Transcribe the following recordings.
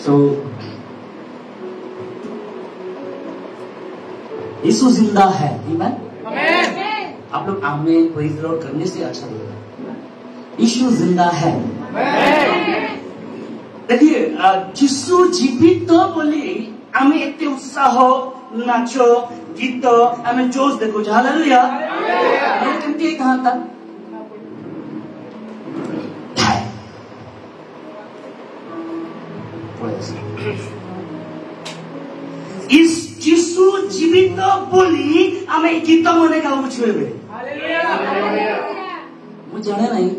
So यीशु जिंदा है, आमीन। आप लोग आमीन प्रेज द लॉर्ड करने से अच्छा लगेगा। यीशु जिंदा है। देखिए यीशु जीवित बोली आमे एते उत्साह नाच गीत आमे जोश देखो हालेलुया। ये केमती कहां था इस यीशु जीवित बोली आमे गीत मने गाऊ छुएबे। मु जाने नहीं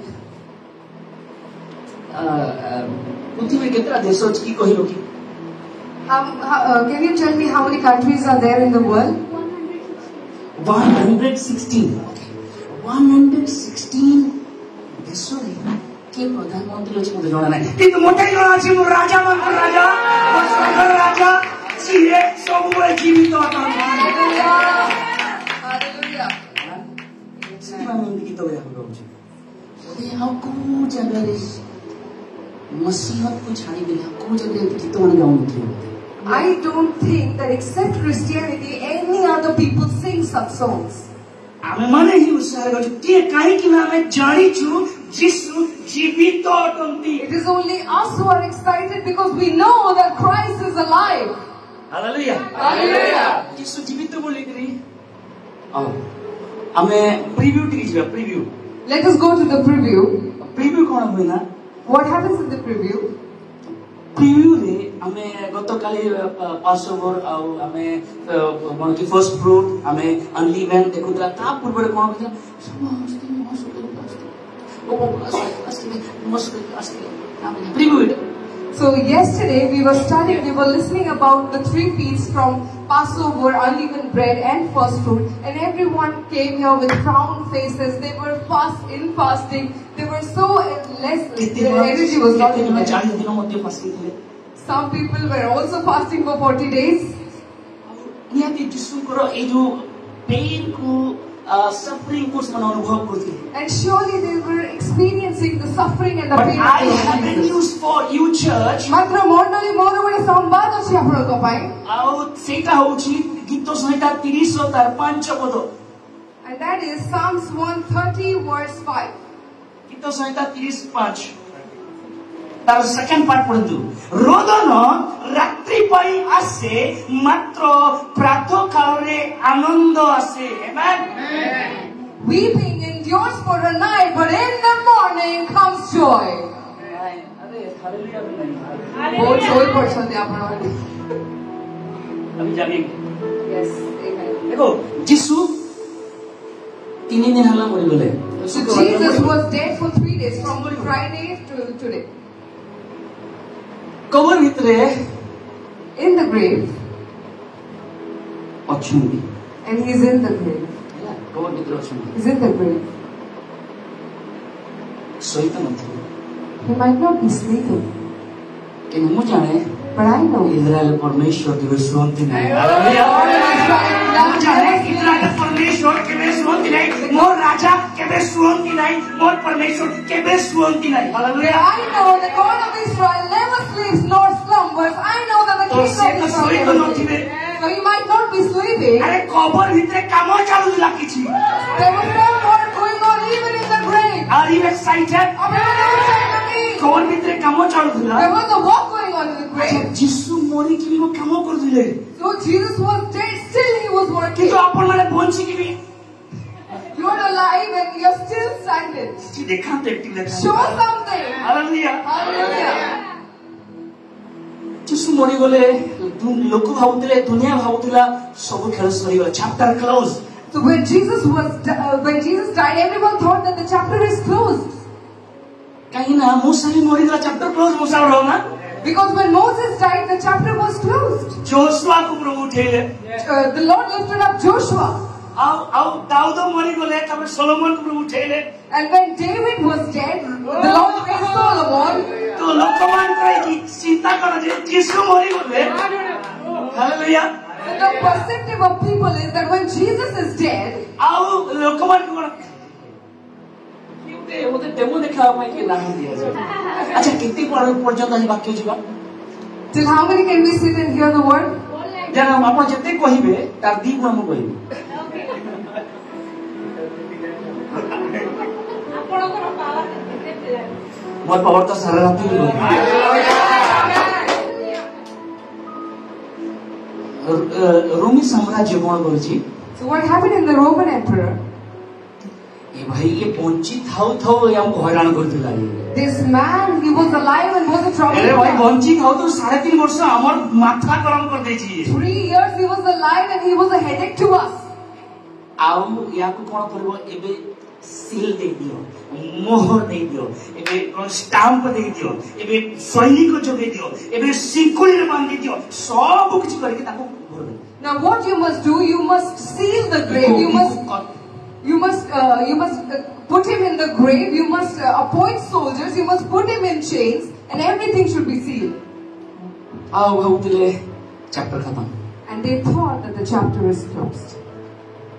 पृथ्वी केतरा देश की कहिलो की can you tell me how many countries are there in the world? 116 116 देश रे के प्रधानमंत्री अछि मते जणा नाही किंतु मोटे जणा अछि मो राजा मन राजा सागर राजा सिए सब जीवित अटल। Hallelujah hallelujah. मन गीत गाया गाऊ छी ए हाउ को जगह रे मसीहत को छाड़ी देला को जगह गीत मन गाऊ छी। I don't think that except Christianity, any other people sing such songs. आमे माने ही उत्साह गछ के काहे कि आमे जानि छु यीशु जीवित अटंती। It is only us who are excited because we know that Christ is alive. Hallelujah. Hallelujah. यीशु जीवित बोली करी आमे प्रीव्यू टिक जिबा preview. Let us go to the preview. Preview कोन होय ना What happens in the preview? Preview रे आमे गतकाली पासओवर आ आमे मन की फर्स्ट फ्रूट आमे अनलीवेन देखुतला ता पूर्व रे कोन होतला preview. So yesterday we were studying, we were listening about the 3 feasts from Passover, unleavened bread and first fruit, and everyone came here with frown faces. They were fasting. They were so less, their energy was not in there. Some people were also fasting for 40 days. And surely they were experiencing the suffering and the pain. But I have a news for you, church. मात्र मण्डली मोर गोटे संवाद अछि आपनको पई आउ सेटा होछि गीत संहिता 30 तार 5 पद and that is Psalms 130 verse 5. गीत संहिता 35 तार सेकंड पार्ट पढନ୍ତୁ रोदन रात्रि पई आसे मात्र प्रातः काल रे आनंद आसे। आमेन। Weeping endures for a night, but in the morning comes joy. अरे हालेलुया बहुत जोर पड़छन्ते आपण अभी जानिए। Yes, amen. देखो यीशु 3 दिन हला मरि गले। So Jesus was dead for 3 days from Friday to today. Cover भितरे In the grave, अछुंदी and he is in the grave. Cover भितरे अछुंदी He's in the grave. सोईता नथि He might not be sleeping, कि मु जाने but I know इस्राएल परमेश्वर केबे सुनति नै। इस्राएल परमेश्वर केबे सुनति नै, मोर राजा केबे सुनति नै, मोर परमेश्वर केबे सुनति नै। Hallelujah. I know the God of Israel never sleeps nor slumbers. I know that the King of Israel. So he might not be sleeping. अरे कबर भितरे काम चालू दिला किछि। There was no work going on even in the grave. Are you excited? Cover भितरे काम चालू दिला। There was a work going on in the grave. यीशु मरि कि वो काम करदिले। So Jesus was dead, still he was working. किंतु आपण माने बंची कि भी You are alive and you are still standing. देखा तो एक्टिव लगा। Show something. हालेलुया। Hallelujah. यीशु मरि गले लोक भाबुतिले दुनिया भाबुतिला सब खेल सरी गला chapter close. So when Jesus died, everyone thought that the chapter is closed. कहीं ना मूसा भी मरि गला चैप्टर क्लोज मूसा रहो ना। Because when Moses died, the chapter was closed. Joshua को प्रभु उठेले। The Lord lifted up Joshua. आओ दाऊद मरि गले तब सोलोमन को प्रभु उठेले। And when David was dead, the Lord raised Solomon. तो लोकमान कहे कि चिंता करो जे यीशु मरि गले। Hallelujah. The perspective of people is that when Jesus is dead, आओ लोकमान को ओते डेमो देखा मैं के नाम दिया जाय। अच्छा कितने पर्यंत आज वाक्य जीवा Till how many can we sit and hear the word? जाना आपण जते कहिबे तार दी गुण हम कहिबे ଆପଣଙ୍କର ପାୱାର କେତେ मोर पावर तो सारा रात ही रोमी साम्राज्य कोन करछि So what happened in the Roman Emperor? ए भाई ये वंचित थाउ थाउ हमको हैरान कर दिला ये This man, he was alive and was a trouble. अरे भाई वंचित थाउ तो 3.5 वर्ष हमर माथा गरम कर देछि 3 years he was alive and he was a headache to us. आउ या को कोन करबो एबे सील दे दियो मोहर दे दियो एबे कोन स्टैंप दे दियो एबे सैनिक जोगे दियो एबे सिकुल रे बांध दियो सब कुछ करके ताको भर दे Now what you must do, you must seal the grave, you must put him in the grave, you must appoint soldiers, you must put him in chains, and everything should be sealed. आओ भाउतिले chapter खत्म And they thought that the chapter is closed.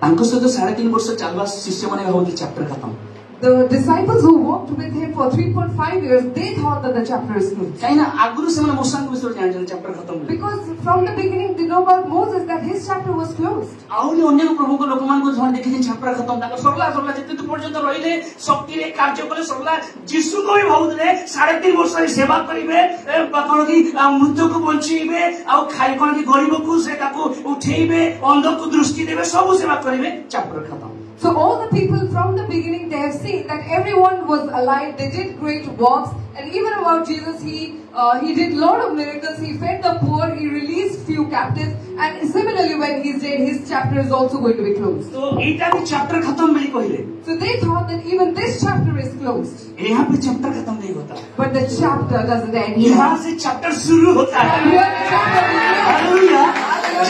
अंको से तो 3.5 वर्ष चलवा शिष्य माने भाउति chapter खत्म The disciples who walked with him for 3.5 years, they thought that the chapter is closed. काइना आगुरु से माने मोसा को विषय जान चैप्टर खत्म Because from the beginning they know about Moses that his chapter was closed. आउनी अन्य प्रभु को लोकमान को जण देखि चैप्टर खत्म ताको सरला जते तो पर्यंत रहिले शक्ति रे कार्य कले सरला यीशु को भी भाउतले 3.5 वर्ष रे सेवा करिवे कोन की मृत्यु को बंचीबे आ खाइ कोन की गरीब को से ताको उठेइबे अंध को दृष्टि देबे सब सेवा करिवे चैप्टर खत्म So all the people from the beginning, they have seen that everyone was alive, they did great works, and even about Jesus, he did lot of miracles, he fed the poor, he released few captives, and similarly when he's dead, his chapter is also going to be closed. तो एटा भी chapter खत्म बेली कहिले So they thought that even this chapter is closed. यहाँ पे chapter खत्म नहीं होता But the chapter doesn't end here. यहाँ से चैप्टर शुरू होता है And here the chapter begins. Hallelujah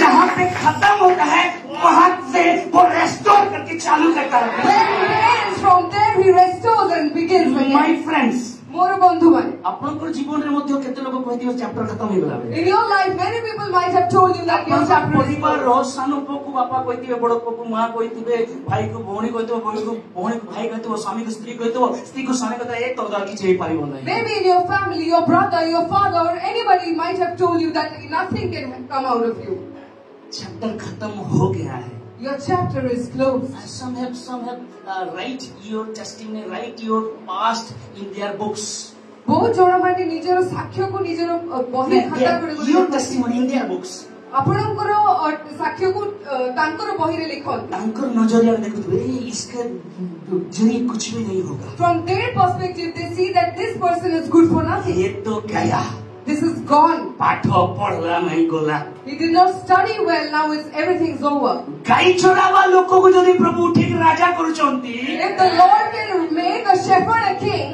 जहाँ पे खत्म होता है वहाँ से वो रेस्टोर करके चालू करता है Where he ends, from there he restores and begins again. My friends मोर बंधुମାନେ आपनकर जीवन रे मध्ये केते लोग कहथियो चैप्टर खत्म हो गेला In your life, many people might have told you that your chapter is परिवार closed. रो सानो पकु बापा कहथिबे बड़ पकु मां कहथिबे भाई को भौणी कहथिबे भाई को भौणी भाई कहथिबे स्वामी को स्त्री को स्वामी कहता एक तोदा की छे पारिबो नहीं Maybe in your family, your brother, your father, or anybody might have told you that nothing can come out of you. Chapter खत्म हो गया है Your chapter is closed. some have write your testimony write your past in their books बहुत जण माने निजर साक्ष्य को निजर बही खाता करे your testimony in their books आपणकर साक्ष्य को तांकर बही रे लिखत तांकर नजरिया देखुथबे इसके जरिए कुछ भी नहीं होगा From their perspective, they see that this person is good for nothing. ये तो गया This is gone. पाठ पढ़ला नहीं गोला He did not study well. Now everything's over. गाई चोरावा लोक को जदि प्रभु ठीक राजा करूचंती If the Lord can make a shepherd a king,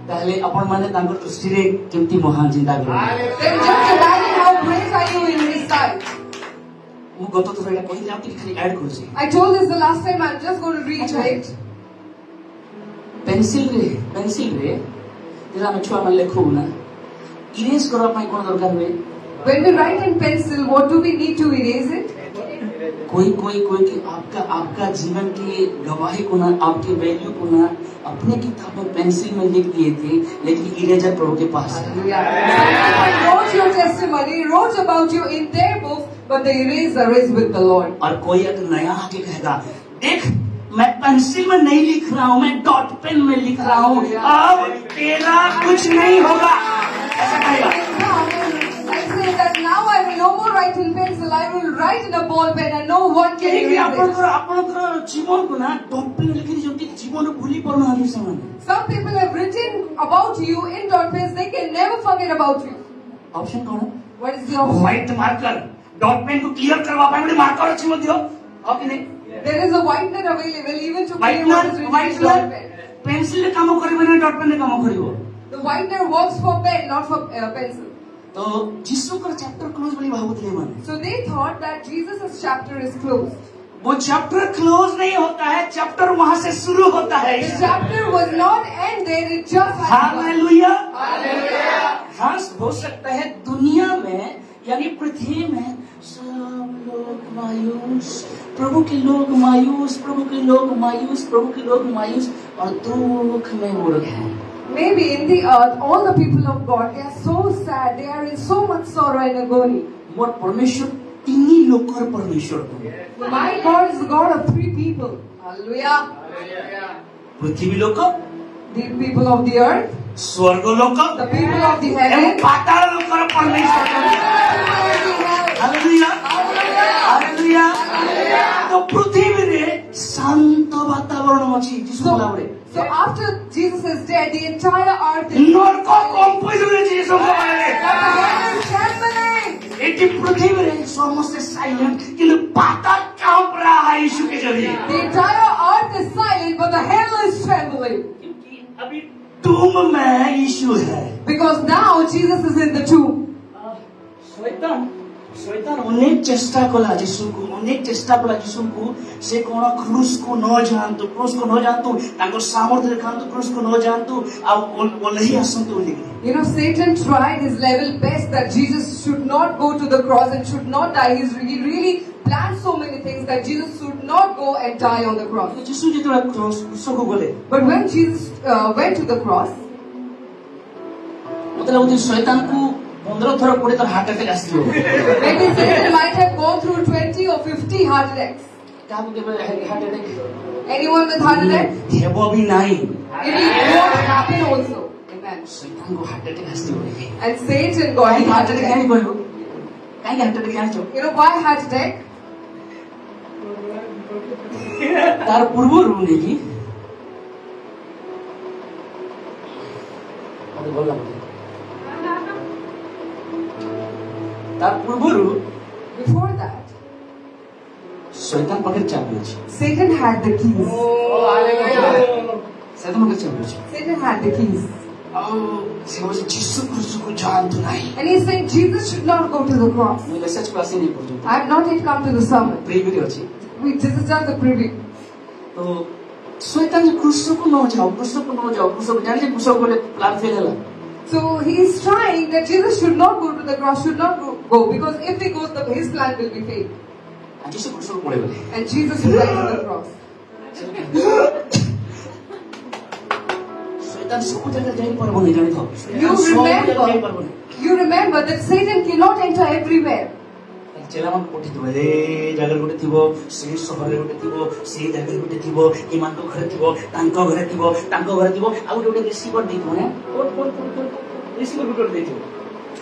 ताले अपन माने तांकर दृष्टि रे केमती महान चिंता करो then just imagine how great are you in His sight. मु गत थोर एटा कहि आप खाली ऐड करूची I told this the last time. I'm just going to reiterate. Pencil रे जेला हम छुआ मन लेखु ना इरेज करबा पई कोन दरकार होय When we write in pencil, what do we need to erase it? कोई कि आपका जीवन की गवाही को ना आपके वैल्यू को ना अपने किताब में पेंसिल में लिख दिए थे लेकिन इरेजर प्रभु के पास है Someone wrote your testimony, wrote about you in their book, but the eraser is with the Lord. और कोई अगर नया आके कहेगा देख मैं पेंसिल में नहीं लिख रहा हूँ मैं डॉट पेन में लिख रहा हूँ अब तेरा कुछ नहीं होगा ऐसा कहेगा I say that now I will no more write in pencil. I will write in a ball pen, and no one can erase it. आपनकर जीवन को ना डॉट पेन लिखि जति जीवन भूली पड़ना है समय Some people have written about you in dot pens. They can never forget about you. Option कौन है What is the option? White marker dot pen को क्लियर करवा पाए बड़े मार्कर अच्छी मत दियो और कि नहीं There is a whitener available even to clear what is written in dot pen. Pencil ले काम करिबे ना डॉट पेन ले काम करिवो The whitener works for pen, not for pencil. तो यीशु का चैप्टर क्लोज बोली भावतले माने So they thought that Jesus' chapter is closed. वो चैप्टर क्लोज नहीं होता है चैप्टर वहां से शुरू होता है The chapter was not ended, it just had begun. Hallelujah Hallelujah. हाँ हो सकता है दुनिया में यानी पृथ्वी में सब लोग मायूस प्रभु के लोग मायूस और दुख में मुड़ गए Maybe in the earth, all the people of God, they are so sad, they are in so much sorrow and agony. मोर परमेश्वर तीनी लोकर परमेश्वर को My God is the God of three people. Hallelujah. पृथ्वी लोक The people of the earth, स्वर्ग लोक the people of the एवं heaven, पाताल लोकर परमेश्वर को हालेलुया हालेलुया तो पृथ्वी रे शांत वातावरण अछि जीसु बोलावरे So after Jesus is dead, the entire earth is नरक कंपन रे जीसु बोलावरे trembling. एटी पृथ्वी रे समस्त साइलेंट किंतु पाताल कांप रहा है यीशु के जरिए The entire earth is silent, but the hell is trembling. क्योंकि अभी टूम में यीशु है Because now Jesus is in the tomb. शैतान अनेक चेष्टा कला जीसुको अनेक चेष्टा कला जीसुको से कोन क्रूस को न जानतु तांको सामर्थ्य देखांतु क्रूस को न जानतु आ ओलही आसंतु लिखि You know, Satan tried his level best that Jesus should not go to the cross and should not die. He really planned so many things that Jesus should not go and die on the cross. जीसु जेतरा क्रूस को गले But when Jesus went to the cross, मतलब उदी शैतान को 15 थर 20 थर heart attack आसियो maybe Satan might have gone through 20 or 50 heart attacks. काबू के heart attack Anyone with heart attack? हेबो भी नहीं It won't happen also. Amen. शैतान को हार्ट अटैक आसियो And Satan got काहे heart हार्ट अटैक attack. नहीं कहबो काहे हार्ट अटैक आछो You know why heart attack? तार पूर्व रूने की अरे बोलला तार पूर्व रू Before that, शैतान पकड़ चाबी अछि Satan had the keys. शैतान पकड़ चाबी अछि Satan had the keys. से वो जीसु क्रिस्त को जानतो नहीं And he's saying Jesus should not go to the cross. मैं मैसेज क्लास नहीं पढ़तो I have not yet come to the sermon. Previous अछि This is just the preview. तो शैतान क्रिस्त को न जाओ क्रिस्त को जान जे क्रिस्त को प्लान फेल होला So he is trying that Jesus should not go to the cross, should not go, because if he goes, his plan will be failed. जीसु क्रिस्त को पड़े बोले And Jesus will die on the cross. शैतान सब जगह जाई परबो नहीं जानि तो You remember that Satan cannot enter everywhere. चेला मन कोठी तो ए जगह गोटे थिबो से शहर रे गोटे थिबो से जगह गोटे थिबो इमान को घर थिबो तांको घर थिबो आ गोटे रिसीवर दिथो ने रिसीवर गोटे देथो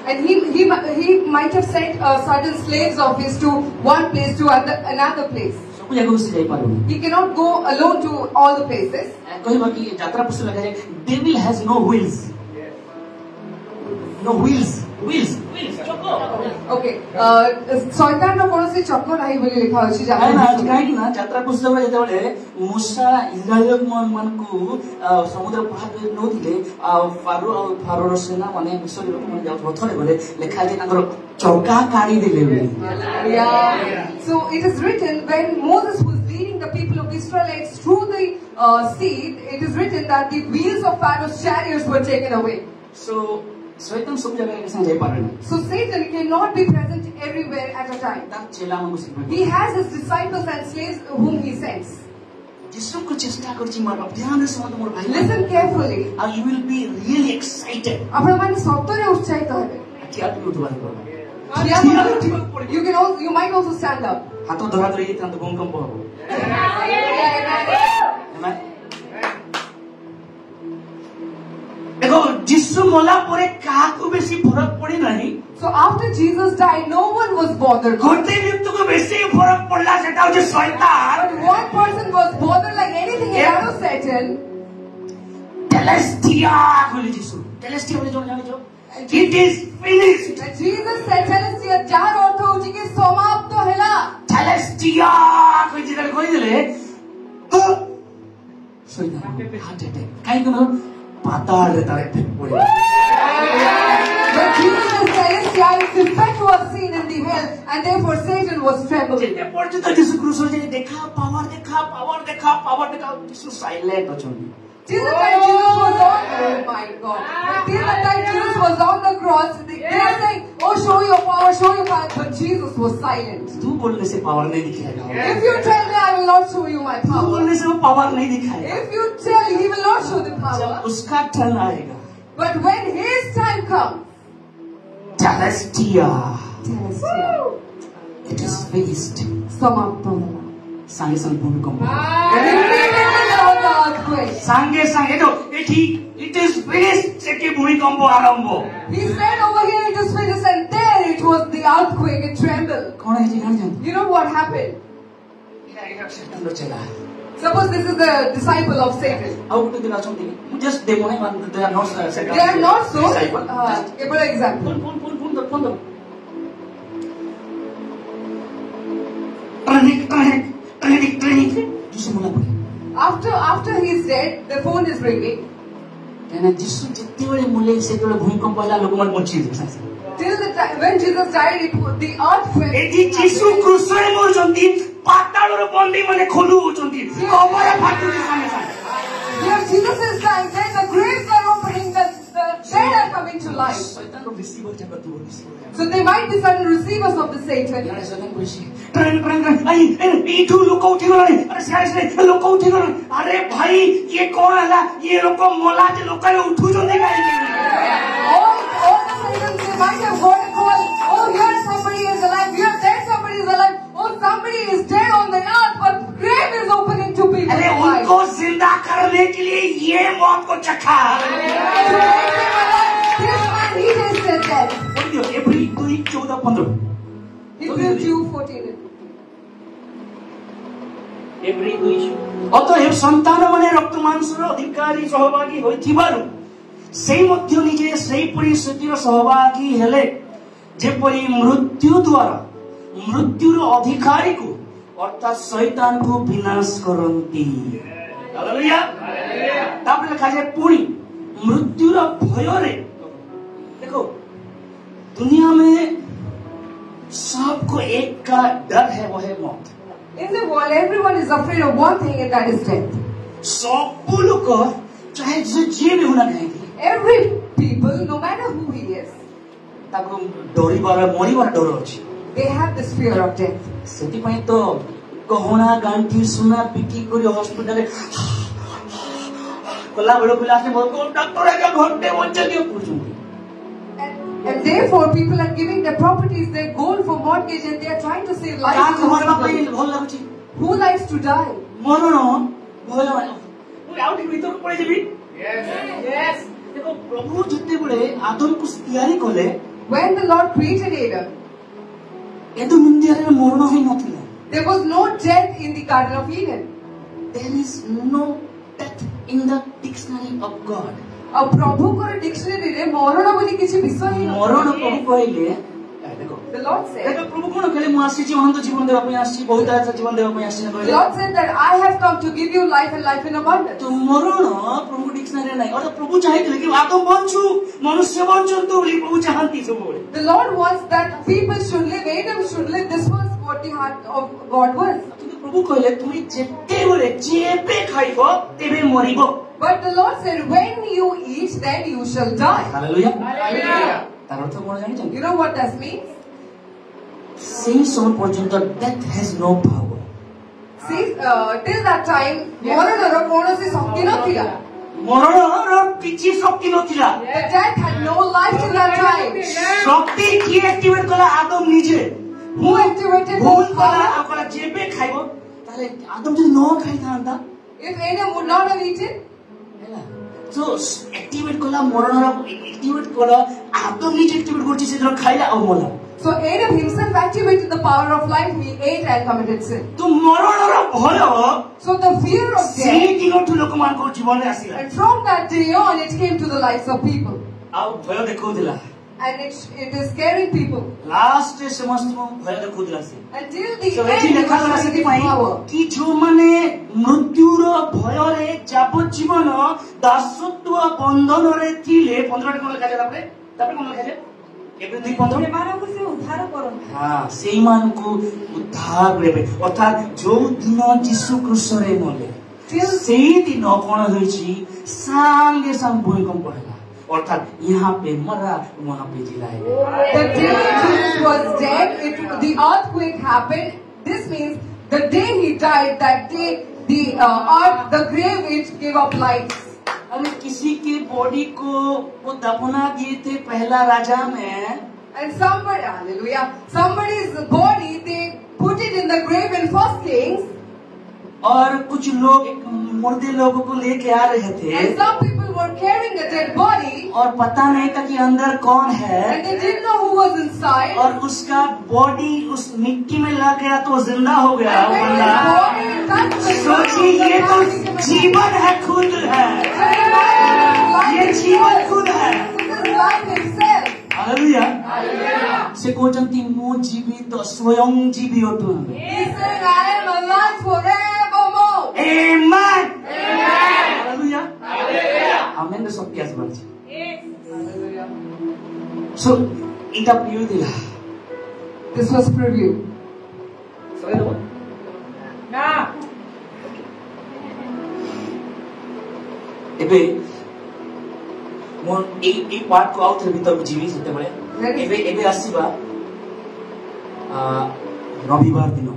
And he might have sent certain slaves of his to one place to another place. सब जगह से जाई पारो He cannot go alone to all the places. कोई बाकी यात्रा पुस्तक लगा जाए devil has no wheels चक्को Okay. शैतान रो कोनोसी चक्को नाही बोली लिखा अछि ना आज काहे कि ना यात्रा पुस्तक में जेते बले मूसा इस्राएल मन को समुद्र पार नो दिले फारो रो सेना माने मिस्र लोक मन जाउ रथरे गले लेखा जे तांकर चौका काढी दिले Yeah. So it is written when Moses was leading the people of Israelites through the sea, it is written that the wheels of Pharaoh's chariots were taken away. So शैतान सब जगह के संग जाई पारे So Satan cannot be present everywhere at a time. ता चेला मन Sikh He has his disciples and slaves whom he sends. जिसु को चेष्टा करछि मार ध्यान से मत मोर भाई Listen carefully. you will be really excited आपण माने सत्तरे उत्साहित हेबे. क्या तू उठवा कर You might also stand up. हाथ धरा धरी तंत भूकंप हो देखो जिसु मोला परे काकू बेसी फरक पड़ी नहीं So after Jesus died, no one was bothered. गोटे व्यक्ति को बेसी फरक पड़ला सेटा जे शैतान But one person was bothered like anything else Satan. टेलेस्टिया बोले जिसु टेलेस्टिया बोले जो जाने जो it is finished And Jesus said, Celestia, jar ortho hochi ki samapto hela. टेलेस्टिया कोई जिधर कोई दिले शैतान हार्ट अटैक काई कोनो पाताल रे तारे फेंक पड़े But Jesus is Celestia, its effect was seen in the hell, and therefore Satan was trembling. जेते पड़ते जिसु क्रूस जे देखा पावर जिसु silent अछोनी Till the time Jesus was on, oh my God. Till the time Jesus was on the cross, they were saying, oh, show your power, But Jesus was silent. तू बोलने से power नहीं दिखाएगा. If you tell me, I will not show you my तू power. बोलने से वो power नहीं दिखाएगा. If you tell, he will not show the power. जब उसका टर्न आएगा. But when his time comes, Celestia, Celestia, it is finished. समाप्त सांगे संग भूमिकंप. सांगे सांगे तो it is finished. सेके भूमिकंप आरंभ. He said over here it is finished, and there it was the earthquake. It trembled. कौन है जी जान जान? You know what happened? इधर शैतान लो चला. Suppose this is the disciple of Satan. How to do that something? Just demo है. They are not Satan. They are not so. Disciple. A good example. Pun. Training. जिसे मुला पड़े. After he is dead, the phone is ringing. कहना जिसु जितने बड़े मुले से तो भूमिकंप वाला लोग मन पहुंची थे. Till the time when Jesus died, it was the earthquake. एजी जिसु क्रूसरे मोर जंती पातालोर बंदी मने खोलू जंती. कमरे फाटू सामने सामने. Here Jesus is dying. Then the graves are opening. The dead are coming to life. शैतान को रिसीवर जगह तू receiver. So they might be certain receivers of the Satan. यार शैतान को इसी. ट्रेन आई इठू लोग उठी गए. अरे साइड लोग उठी गए. अरे भाई ये कौन है? ये लोग को मोला जे लोग का उठू जंती काई. All the Satans, they might have got a call. Oh, here somebody is alive. Here there somebody is alive. Oh, somebody is dead on the earth, but grave is opening to people. अरे उनको जिंदा करने के लिए ये मौत को चखा. This man, he tasted death. Every 2:14. Hebrews 2:14. Every 2. অতএব সন্তান মানে রক্ত মাংসর অধিকারী সহভাগী হইथिবারু সেই মধ্য নিজে সেই পরিস্থিতির সহভাগী হেলে যেপরি মৃত্যু দ্বারা মৃত্যুর অধিকারীକୁ অর্থাৎ শয়তানକୁ বিনাশ କରନ୍ତି. ହାଲେଲୁୟା. ତାପରେ ଲେଖାଯାଏ ପୁଣି ମୃତ୍ୟୁର ଭୟରେ देखो दुनिया में सबको एक का डर है, वो है मौत. In the world, everyone is afraid of one thing, and that is death. सब लोग चाहे जे भी होना कहेंगे. Every people, no matter who he is, ताको डोरी बारा मोरी बारा डर अछि. they have this fear of death. सेति पई तो गहना गांठी सुना पिटी करी हॉस्पिटल कोला बड़ो क्लास में बोल डॉक्टर का घंटे बच्चे दियो पूछूं. And therefore, people are giving their properties, their gold for mortgage, and they are trying to save lives. Who likes to die? मरण भय आउट भीतर पड़े जेबी. Yes. देखो प्रभु जते बड़े आदम को तैयारी कले. When the Lord created Adam, एदो मंदिर में मरण ही नथिला. there was no death in the Garden of Eden. There is no death in the dictionary of God. अब प्रभु को डिक्शनरी रे मरण बोली किसी विषय ही मरण प्रभु कहले. देखो The Lord said, देखो प्रभु कोन कहले मु आसी छी अनंत जीवन देबा पई आसी बहुत अच्छा जीवन देबा पई आसी न the कहले. Lord said that I have come to give you life and life in abundance. तो मरण प्रभु डिक्शनरी नहीं. और प्रभु चाहे कि आदम बंचू मनुष्य बंचू तो बोली प्रभु चाहती सब बोले. The Lord wants that people should live, Adam should live. This was what the heart of God was. तो प्रभु कहले तुम जेते बोले जेबे खाइबो तेबे मरिबो. But the Lord said, when you eat, then you shall die. Hallelujah. तार अर्थ कोन जानि छ? You know what that means? সেই সময় পর্যন্ত death has no power. See, till that time, ମରଣର କୌଣସି ଶକ୍ତି ନଥିଲା. ମରଣର କିଛି ଶକ୍ତି ନଥିଲା. The death had no life till that time. ଶକ୍ତି କିଏ ଆକ୍ଟିଭେଟ୍ କଲା? ଆଦମ ନିଜେ. Who activated ଭୁଲ those କଲା powers? ଆପଣ ଯେବେ ଖାଇବ ତାହେଲେ ଆଦମ ଯଦି ନ ଖାଇଥାନ୍ତା If Adam would not have eaten, ହେଲା so ଆକ୍ଟିଭେଟ୍ କଲା ମରଣର ଆକ୍ଟିଭେଟ୍ କଲା ଆଦମ ନିଜେ ଆକ୍ଟିଭେଟ୍ କରୁଛି ସେଦିନ ଖାଇଲା ଆଉ ମଲା. so Adam himself activated the power of life. He ate and committed sin. ତ ମରଣର ଭୟ So the fear of ସେଇ death, ଦିନଠୁ ଲୋକମାନଙ୍କ ଜୀବନରେ ଆସିଲା. and from that day on, it came to the lives of people. ଆଉ ଭୟ ଦେଖଉଥିଲା. And it is scaring people. Last ସମସ୍ତଙ୍କୁ ଭୟ ଦେଖଉଥିଲା ସେ. Until the So end, ଏଠି it ଲେଖା was ଗଲା this ସେଥିପାଇଁ power. କି ଯୋଉମାନେ ମୃତ୍ୟୁର ଭୟରେ ଯାବଜୀବନ ଦାସତ୍ୱ ବନ୍ଧନରେ ଥିଲେ 15 କଣ ଲେଖାଯାଏ ତାପରେ କଣ ଲେଖାଯାଏ ଏବେ 2:15 ସେମାନଙ୍କୁ ସେ ଉଦ୍ଧାର କରନ୍ତି. ହଁ ସେଇମାନଙ୍କୁ ଉଦ୍ଧାର କରିବେ. ଅର୍ଥାତ୍ ଯୋଉ ଦିନ ଯୀଶୁ କ୍ରୁଶରେ ମଲେ ସେଇ ଦିନ କଣ ହୋଇଛି ସାଙ୍ଗେ ସାଙ୍ଗେ ଭୂମିକମ୍ପ ହେଲା. अर्थात यहाँ पे मरा वहाँ पे जिलाएगा। The day Jesus was dead, the earthquake happened. This means the day he died, that day the earth, the grave, it gave up life. अरे किसी के बॉडी को वो दफना दिए थे पहला राजा में, And somebody, hallelujah, somebody's body, they put it in the grave in First Kings. और कुछ लोग मुर्दे लोगों को लेके आ रहे थे, And some people were carrying a dead body. और पता नहीं था कि अंदर कौन है, And they didn't know who was inside. और उसका बॉडी उस मिट्टी में लग गया तो जिंदा हो गया। And when his body touched the ground, सोचिए ये तो जीवन है, खुद है, ये जीवन खुद है। This is life itself. Hallelujah. से कहते मु जीवित स्वयं जीवी अटु। He said, I am alive forevermore. Amen. Hallelujah. Amen रे सब प्यास बन Hallelujah. सो इटा प्रिय दिला। This was preview. सबै दो ना एबे मोर ए पार्ट को आउट भीतर जीवी सेते बळे एबे आसीबा रविवार दिन।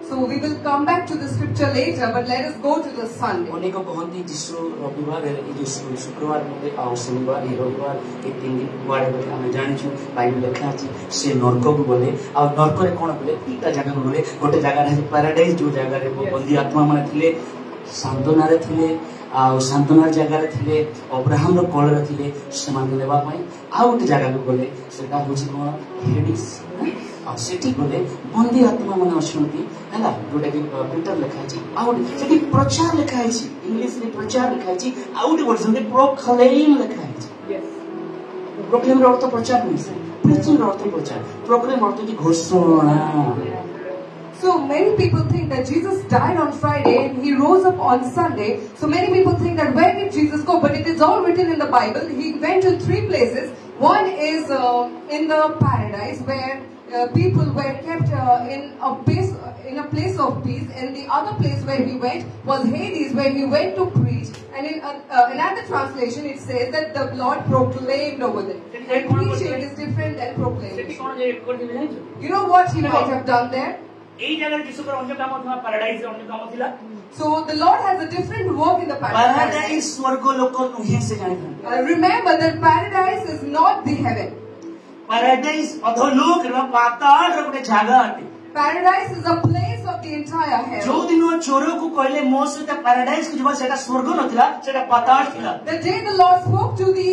So we will come back to the scripture later, but let us go to the Sunday. अनेक कहती जिसु रविवार जिसु शुक्रवार मध्ये आउ शनिवार ए रविवार ए 3 दिन बारे बोले हम जानि छु बाइबल लिखा अछि से नरक को बोले आ नरक रे कोन बोले तीटा जगह को बोले गोटे जगह रे पैराडाइज जो जगह रे बंदी आत्मा माने थिले सांत्वना रे थिले आ सांत्वना जगह रे थिले अब्राहम रो कोल रे थिले समान लेबा पई आ गोटे जगह को बोले सेटा होछि कोन हेडिस आ सेठी बोले बंदी आत्मा माने अछंती हैला गोटे कि पीटर लिखा अछि आ गोटे सेठी प्रचार लिखा अछि इंग्लिश रे प्रचार लिखा अछि आ गोटे वर्जन रे प्रोक्लेम लिखा अछि। यस प्रोक्लेम रो अर्थ प्रचार नहीं, प्रीचिंग रो अर्थ प्रचार, प्रोक्लेम अर्थ की घोषणा। So many people think that Jesus died on Friday and he rose up on Sunday. So many people think that where did Jesus go? But it is all written in the Bible. He went to 3 places. One is in the paradise where people were kept in a place of peace, and the other place where he went was Hades, where he went to preach. And in another translation, it says that the Lord proclaimed over there. And preaching is different than proclaiming. You know what he might have done there? So the Lord has a different work in the paradise. Remember that paradise is not the heaven. Paradise अधोलोक र पाताल र गोटे जगह अटे। Paradise is a place of the entire heaven. जो दिन वो चोरों को कहले मोसे ते paradise को जब सेटा स्वर्ग नथिला सेटा पाताल थिला। The day the Lord spoke to the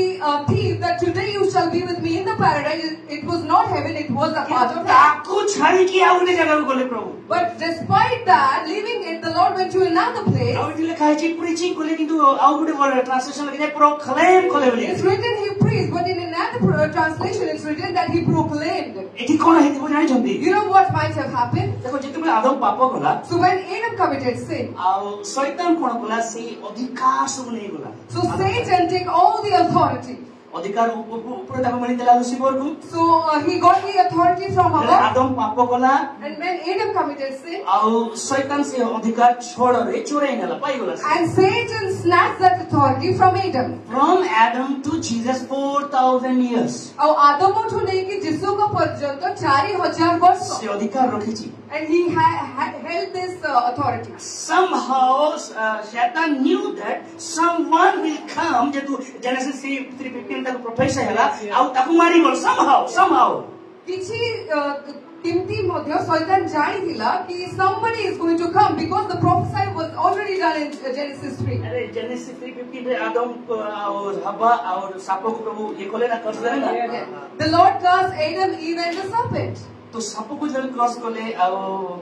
thief that today you shall be with me in the paradise, it was not heaven, it was a part of heaven. ताकू छाड़ी की आउने जगह को कहले प्रभु। But despite that, leaving it, the Lord went to another place. आउ इतले खाइ छी preaching कोले किंतु आउ गोटे वर्ड ट्रांसलेशन लगे proclaim कोले बोली। It's written he preached, but in another translation it's written that he proclaimed. एठी कोन हेति बुझाइ छथि? You know what might have happened? देखो जेतबे आदम पाप कला। So when Adam committed sin, आउ शैतान कोन कला से अधिकार सब नै गला। so Satan take all the authority. अधिकार ऊपर तक मिली देला लुसिफर को। So he got the authority from above. आदम पाप कला। And when Adam committed sin, आउ शैतान से अधिकार छोड़ रे चोरे नेला पाई गला। and Satan snatched that authority from Adam. From Adam to Jesus 4000 years. और आदम उठो लेके जिसु को पर्यंत 4000 वर्ष से अधिकार रखी छी। And he held this authority. Somehow Satan knew that someone will come जेतु Genesis 3:15 तक प्रोफेसर हैला आउ ताकू मारी बोल somehow किछि किमती मध्य शैतान जानि थिला कि somebody is going to come because the prophecy was already done in Genesis 3. अरे Genesis 3:15 में आदम और हवा और सांपों को प्रभु ये खोले ना कर देना। The Lord cast Adam, Eve and the serpent. तो सांपों को जब क्रॉस कोले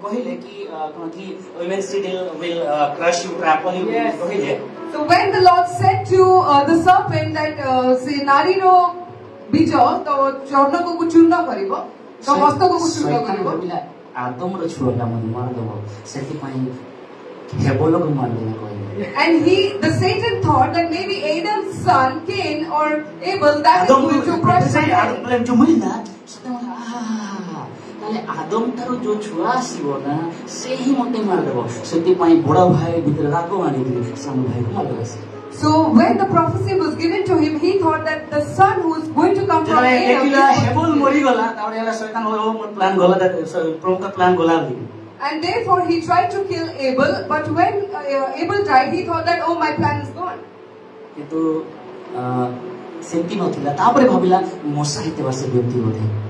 कहिले कि कौनथी women's seed will crush you, trample you कहिले। So when the Lord said to the serpent that से नारी रो बीज तो चरण को चूर्ण करिवो तो हस्त को चूर्ण करिवो आदम रो छुआ मन मार दबो सेति पई हेबोलो को मार देना कहिले। And the Satan thought that maybe Adam's son Cain or Abel that is going to crush him. आदम जो मिलना सते ताले आदम तारो जो छुआ आसीबो ना से ही मते मार देबो सेति पई बड़ा भाई भीतर रागो आनी दे सानो भाई को मार देबो। So when the prophecy was given to him, he thought that the son who is going to come from Adam, and therefore he tried to kill Abel. But when Abel died, he thought that, oh, my plan is gone.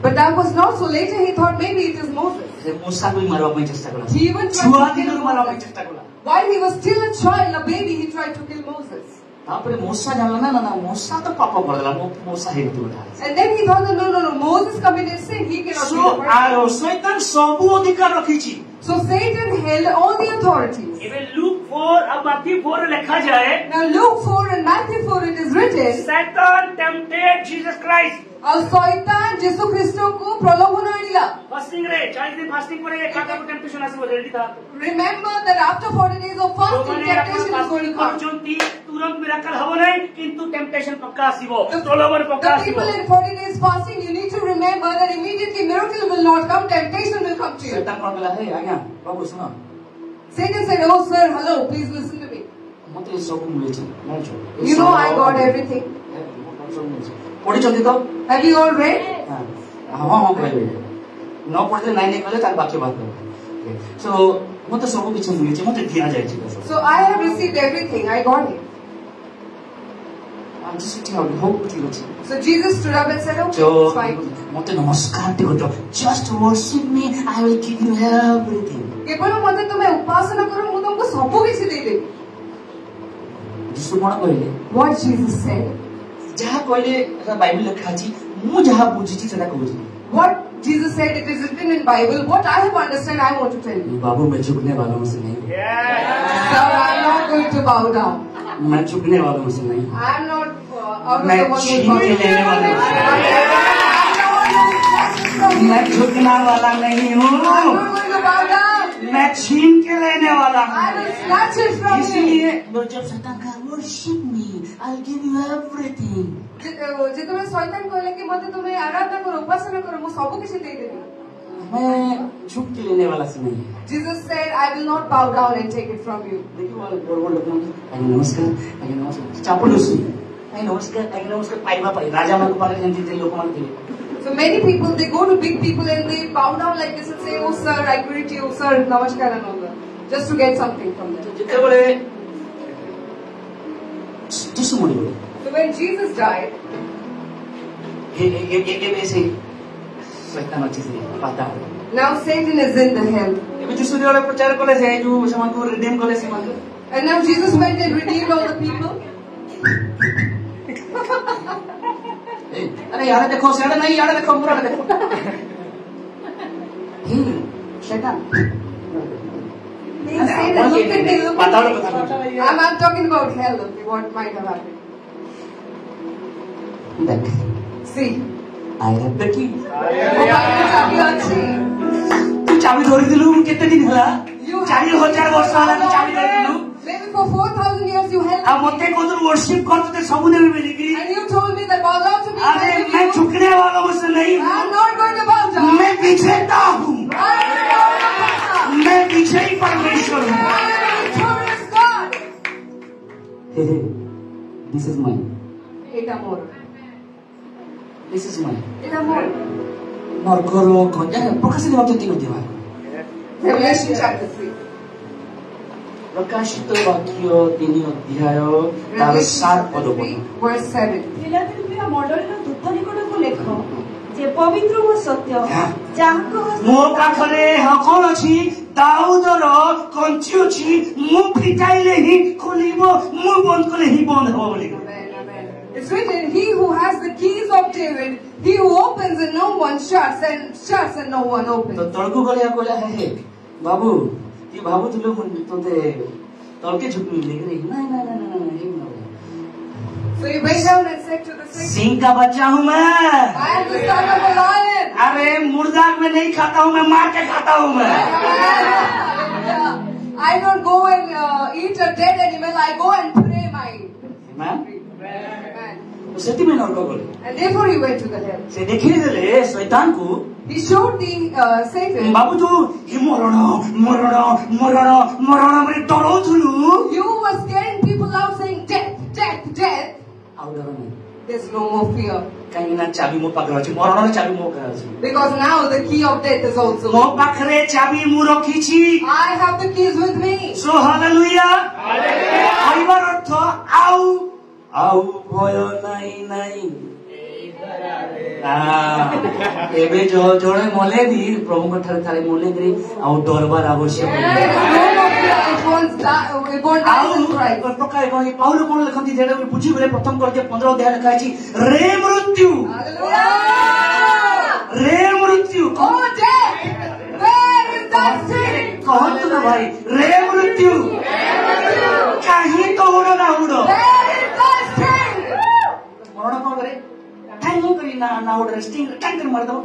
But that was not so. Later he thought maybe it is Moses. He even tried to kill Moses. While he was still a child, a baby, he tried to kill Moses. And then he thought that no, Moses committed sin, he cannot be the person. So Satan held all the authorities. Luke 4 and Matthew 4 लिखा जाए. Now Luke 4 and Matthew 4 it is written. Satan tempted Jesus Christ. और शैतान यीशु ख्रिस्तो को प्रलोभन आनिला. Fasting रे 40 दिन fasting करे एक खाता को temptation आसे वो ready था. Remember that after 40 days of fasting, temptation is going to come. तुरंत miracle हबो नहीं, किंतु temptation पक्का आसीबो. प्रलोभन पक्का आसीबो. The people in 40 days fasting, you need to remember that immediately miracle will not come, temptation will come to you. शैतान कौन बोला है आज्ञा बाबू सुनो. Satan said, oh sir, hello, please listen to me. मतलब सब मिलती है. You know I got everything. पढ़ी चलती तो? Have you all read? हाँ पढ़े. नौ पढ़ते 9 एक वाले तार बाकी बात करो. So मतलब सब कुछ मिलती है, मतलब दिया जाए चीज़. So I have received everything. I got it. I'm just sitting out. Hope you. So Jesus stood up and said, okay, it's fine. मतलब नमस्कार ते होतो. Just worship me. I will give you everything. केवल मतलब तुम्हें उपासना करो, मैं तुमको सब कुछ दे देगी. जिसको कौन कहले? What Jesus said. जहाँ कहले बाइबल लिखा छी, मु जहाँ बुझी छी सेटा कहूँ. What Jesus said, it is written in Bible. What I have understood, I want to tell you. बाबू मैं झुकने वालों में से नहीं. So I'm not going to bow down. मैं झुकने वालों में से नहीं. I'm not out of मैं the one छीन के लेने वाला हूँ. मैं झुकने वाला नहीं हूँ. I'm not going to bow down. मैं छीन के लेने वाला हूँ. I will snatch it from you. इसलिए जब शैतान का worship me, I'll give you everything. जितने शैतान कहले कि मते तुम्हें आराधना करो, उपासना करो, मैं सब कुछ दे देगी. मैं झुक के लेने वाला से नहीं. Jesus said, I will not bow down and take it from you. देखिए वाले बड़े लोग नमस्कार, नमस्कार, चापड़ उसी, नमस्कार, पाइबा पाइ, राजा मान को पाले जंती थे लोग मान के. So many people, they go to big people and they bow down like this and say, oh sir, I greet you, sir, namaskar and all that, just to get something from them. जितने बड़े जिसु मुड़ी बड़े. So when Jesus died, ये वैसे शैतान अच्छी से पाता है. now Satan is in the hell. ये जिसु वाले प्रचार कोले से जो समान को redeem कोले से मान. And now Jesus went and redeemed all the people. अरे यार देखो शैतान नहीं यार देखो पूरा देखो. शैतान. Satan looked at me, look at me. I'm talking about hell, okay, what might have happened. Look. See. I have the key. तू चाबी धोरी दिलू कितने दिन होला? 40,000 वर्ष वाला तू चाबी धोरी दिलू? Maybe for 4,000 years you held. अब मुझे को तो worship करते थे सबूत में मिलेगी. And you told me that bow down to me. अरे मैं झुकने वाला हूँ से नहीं. I'm not going to bow down. मैं विजेता हूँ. मैं विजयी परमेश्वर हूँ. I am a victorious God. This is mine. It amor. This is mine. It amor. नरकरो कन्या प्रकाशित वाक्य 3 अध्याय. Revelation chapter 3. प्रकाशित वाक्य 3 अध्याय तार 7 पद verse 7. फिलाडेल्फिया मण्डलीर दूत निकटକୁ ଲେଖ जे पवित्र ଓ ସତ୍ୟ ଯାହାଙ୍କ ମୋ ପାଖରେ କଣ ଅଛି ଦାଉଦର କଞ୍ଚି ଅଛି ମୁଁ ଫିଟାଇଲେ ହିଁ ଖୋଲିବ ମୁଁ ବନ୍ଦ କଲେ ହିଁ ବନ୍ଦ ହେବ ବୋଲି. It's written, he who has the keys of David, he who opens and no one shuts and no one opens. तो तळकू गलिया कोला है बाबू ये बाबू तुलो तोते तळके झुकनी लेके नहीं. So he went down and said to the snake, Singh का बच्चा हूँ मैं. I am the son of a lion. अरे मुर्दा में नहीं खाता हूँ मैं मार के खाता हूँ मैं. I don't go and eat a dead animal. I go and pray my. Amen. तो सेती में नरक गले. And therefore he went to the hell. से देखिए दले शैतान को. He showed the Satan. बाबू तू ये मरण मेरे डरो थुलू. You were scaring people out saying death, death. death, ଆଉ ଡର ନାହିଁ there's no more fear. କାହିଁକି ନା ଚାବି ମୋ ପାଖରେ ଅଛି ମରଣର ଚାବି ମୋ ପାଖରେ ଅଛି Because now the key of death is also ମୋ with me. ପାଖରେ ଚାବି ମୁଁ ରଖିଛି I have the keys with me. So hallelujah କହିବାର ଅର୍ଥ ଆଉ ଆଉ ଭୟ ନାହିଁ ନାହିଁ ଏବେ ଜଣେ ମଲେନି ପ୍ରଭୁଙ୍କ ଠାରେ ଥରେ ମଲେନି ଆଉ ଡରବାର ଆବଶ୍ୟକ There is no more fear. It won't die in Christ. ପ୍ରକାର ପାଉଲ କଣ ଲେଖନ୍ତି ଯେଟା ବୁଝିଗଲେ ପ୍ରଥମ କରିଦିଏ 15 ଅଧ୍ୟାୟ ଲେଖା ହେଇଛି ରେ ମୃତ୍ୟୁ Hallelujah. ରେ ମୃତ୍ୟୁ Oh death, where is thy sting? କହନ୍ତୁ ନା ଭାଇ ରେ ମୃତ୍ୟୁ କାହିଁ ଦୌଡ଼ ନା ଉଡ଼ Where is thy sting? ମରଣ କଣ କରେ ଟାଇମ କରି ନା ନା ଉଡ଼ରେ ଷ୍ଟିଙ୍ଗ ଟାଙ୍ଗ କରି ମାରିଦବ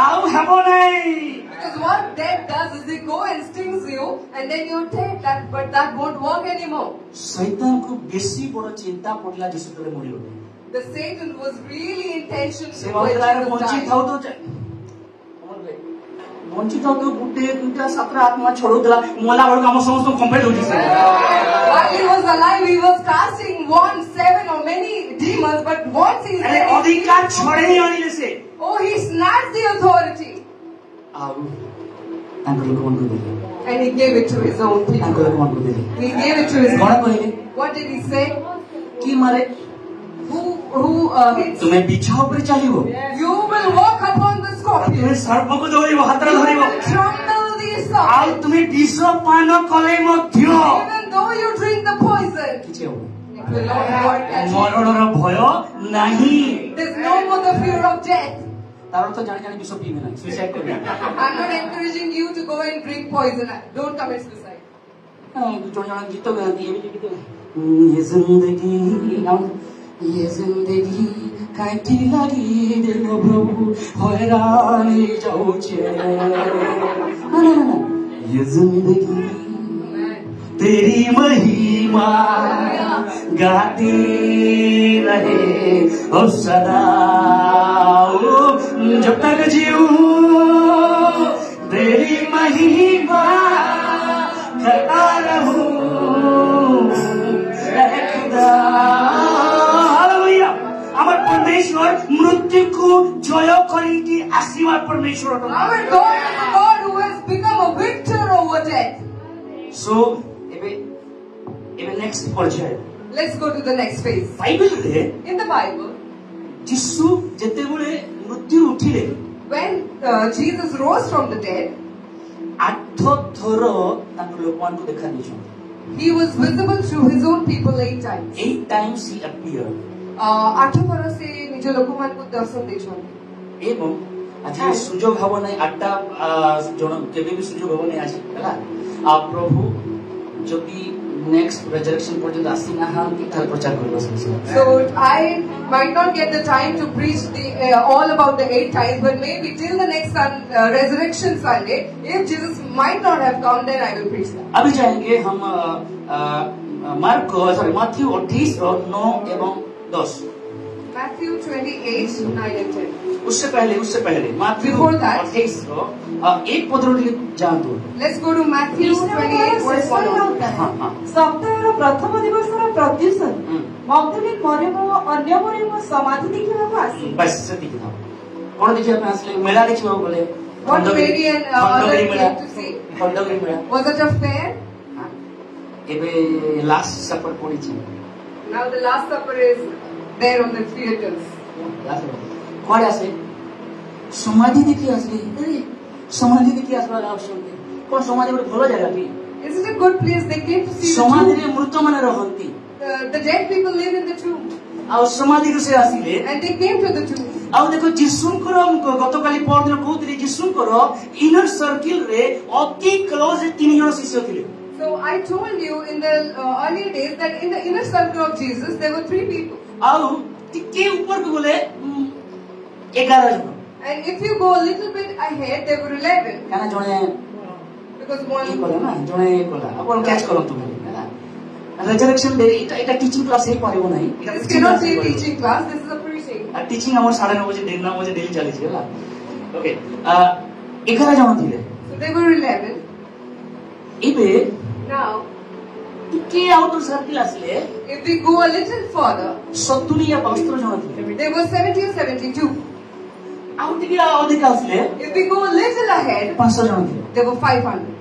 ଆଉ ହେବ ନାହିଁ Because what death does is it go and stings you and then you take that, but that won't work anymore. ଶୈତାନକୁ ବେଶୀ ବଡ଼ ଚିନ୍ତା ପଡ଼ିଲା ଯୀଶୁ ତଳେ ମରିଗଲେ The Satan was really intentional ସେ to ଭାବୁଥିଲା Jesus ବଞ୍ଚି died. ଥାଉ ତ ବଞ୍ଚି ଥାଉ ତ ଗୋଟେ ଦୁଇଟା ସାତଟା ଆତ୍ମା ଛଡ଼ଉଥିଲା ମଲା ବେଳକୁ ଆମ ସମସ୍ତଙ୍କୁ କମ୍ପ୍ଲିଟ୍ ହଉଛି ସେ While he was alive, he was casting 1, 7 or many demons, but once he's ଆରେ dead, ଅଧିକାର ଛଡ଼େଇ ଆଣିଲେ ସେ oh, he snatched the authority ଆଉ ତାଙ୍କ ଲୋକମାନଙ୍କୁ ଦେଲେ and he gave it to his own ତାଙ୍କ people. ଲୋକମାନଙ୍କୁ ଦେଲେ He gave it to his କଣ people. କହିଲେ What did he say? କି ମାରେ Who hits? ତୁମେ ବିଛା ଉପରେ ଚାଲିବ You will walk upon the scorpion. ତୁମେ ସର୍ପକୁ ଧରିବ ହାତରେ You ଧରିବ will trample the ଆଉ serpent. ତୁମେ ବିଷ ପାନ କଲେ ମଧ୍ୟ Even though you drink the poison, କିଛି ହବ it will not work at you. ମରଣର ଭୟ ନାହିଁ There's no more the fear of death. ତାର ଅର୍ଥ ଜାଣି ଜାଣି ବିଷ ପିଇବେ ନାହିଁ ସୁଇସାଇଡ୍ କରିବେ I'm not encouraging you to go and drink poison. Don't commit suicide. ଜଣେ ଜଣେ ଗୀତ ଗାଆନ୍ତି ଏମିତି ଗୀତ ये जिंदगी काटी लगी देखो प्रभु हैरान जाऊचे ना ये जिंदगी तेरी महिमा गाती रहे और सदा जब तक जीऊं तेरी महिमा करता रहूं हालेलुया আমার परमेश्वर मृत्यु को जय करिकी आशीर्वाद परमेश्वर Our God is a God who has become a victor over death. सो एबे नेक्स्ट पर्याय Let's go to the next phase. Bible रे In the Bible, यीशु जेतेबेले मृत्यु उठिले when Jesus rose from the dead, 8 थर तांको लोकमानकु देखा दिछन he was visible to his own people 8 times. 8 times he appeared 8 ଥର ସେ ନିଜ ଲୋକମାନଙ୍କୁ ଦର୍ଶନ ଦେଇଛନ୍ତି. एवं आज सुजोग हब नहीं 8टा जन केबे भी सुजोग हब नहीं आज हला आ प्रभु जदि नेक्स्ट रेजरेक्शन पर्यंत आसी ना हम इथल प्रचार करबो सब So I might not get the time to preach the all about the 8 times, but maybe till the next resurrection Sunday, if Jesus might not have come, then I will preach that. अभी जाएंगे हम Matthew 28 और 9 एवं 10 Matthew 28, 9 and 10. उससे पहले Matthew Before that, 28 रो एक पदरो लिए जांतु let's go to Matthew 28, verse 1. ସପ୍ତାହର ପ୍ରଥମ ଦିବସର ପ୍ରତ୍ୟୁଷ ମଗ୍ଦଲିନ ମରିୟମ ଓ ଅନ୍ୟ ମରିୟମ ସମାଧି ଦେଖିବାକୁ ଆସିଲେ। बस से दिखा कौन देखिए अपने असली मेला देखिए वो बोले What Mary and others came to see? Khandagiri Mela Was it a fair? एबे लास्ट सफर पड़ी छी Now the Last Supper is there on the theaters. कौन आसे समाधि देखी असली समाधि देखी असला आवश्यक कौन समाधि बड़ भलो जगह भी Is it a good place? They came to see the समाधि रे tomb. मृत माने रहंती The dead people live in the tomb. आ समाधि रे से आसीले And they came to the tomb. आ देखो जिसुंकर गतकाली परदिन कहउतली जिसुंकर इनर सर्किल रे अति क्लोज 3 जन शिष्य थिले So I told you in the earlier days that in the inner circle of Jesus there were 3 people. आ टिके ऊपर को बोले 11 जन And if you go a little bit ahead, there were 11. काना जणे Because ये one. कोला ना जणे कोला अपन कैच करन तुम हैला रेजरेक्शन डे एटा टीचिंग क्लास हे परिबो नाही This cannot be a teaching class. This is a preaching. आ टीचिंग हमर 9:30 बजे 9 बजे डेली चली छी हैला ओके 11 जन थिले So there were 11. इबे Now ଟିକେ ଆଉଟର ସାର୍କିଲ ଆସିଲେ If we go a little further, 70 या 72 ଜଣ ଥିଲେ। there were 70 or 72. ଆଉ ଟିକେ ଅଧିକ ଆସିଲେ If we go a little ahead, 500 ଜଣ ଥିଲେ। there were 500.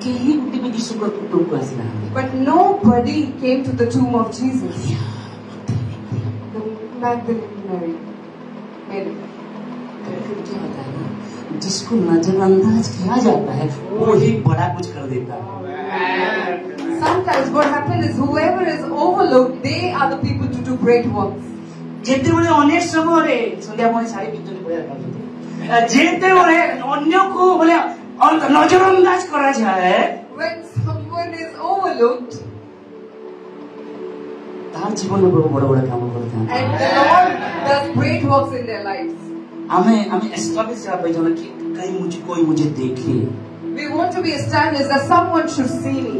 କେହି ଗୋଟେ ବି ଯୀଶୁଙ୍କ ଟୁକୁ ଆସିନାହାନ୍ତି। But nobody came to the tomb of Jesus. The Magdalene Mary. Mary. फिर क्या होता है ना, जिसको नजरअंदाज किया जाता है वो ही बड़ा कुछ कर देता है। Sometimes what happens is whoever is overlooked, they are the people to do great works. ଯେତେବେଳେ ଅନେକ ସମୟରେ ସନ୍ଧ୍ୟା ପରେ ଶାଢୀ ପିନ୍ଧୁଛନ୍ତି ବଢିଆ ଦେଖାଯାଉଛି। ଯେତେବେଳେ ଅନ୍ୟକୁ ବୋଲେ ନଜରअंदाज କରାଯାଏ, When someone is overlooked, ତାର ଜୀବନରେ ବହୁତ ବଡ ବଡ କାମ କରିଥାନ୍ତି। and the Lord does great works in their lives. ଆମେ ଏସ୍ଟାବ୍ଲିଶ ହେବା ପାଇଁ ଚାହୁଁଛୁ କି कोई मुझे देखे। We want to be established that someone should see me.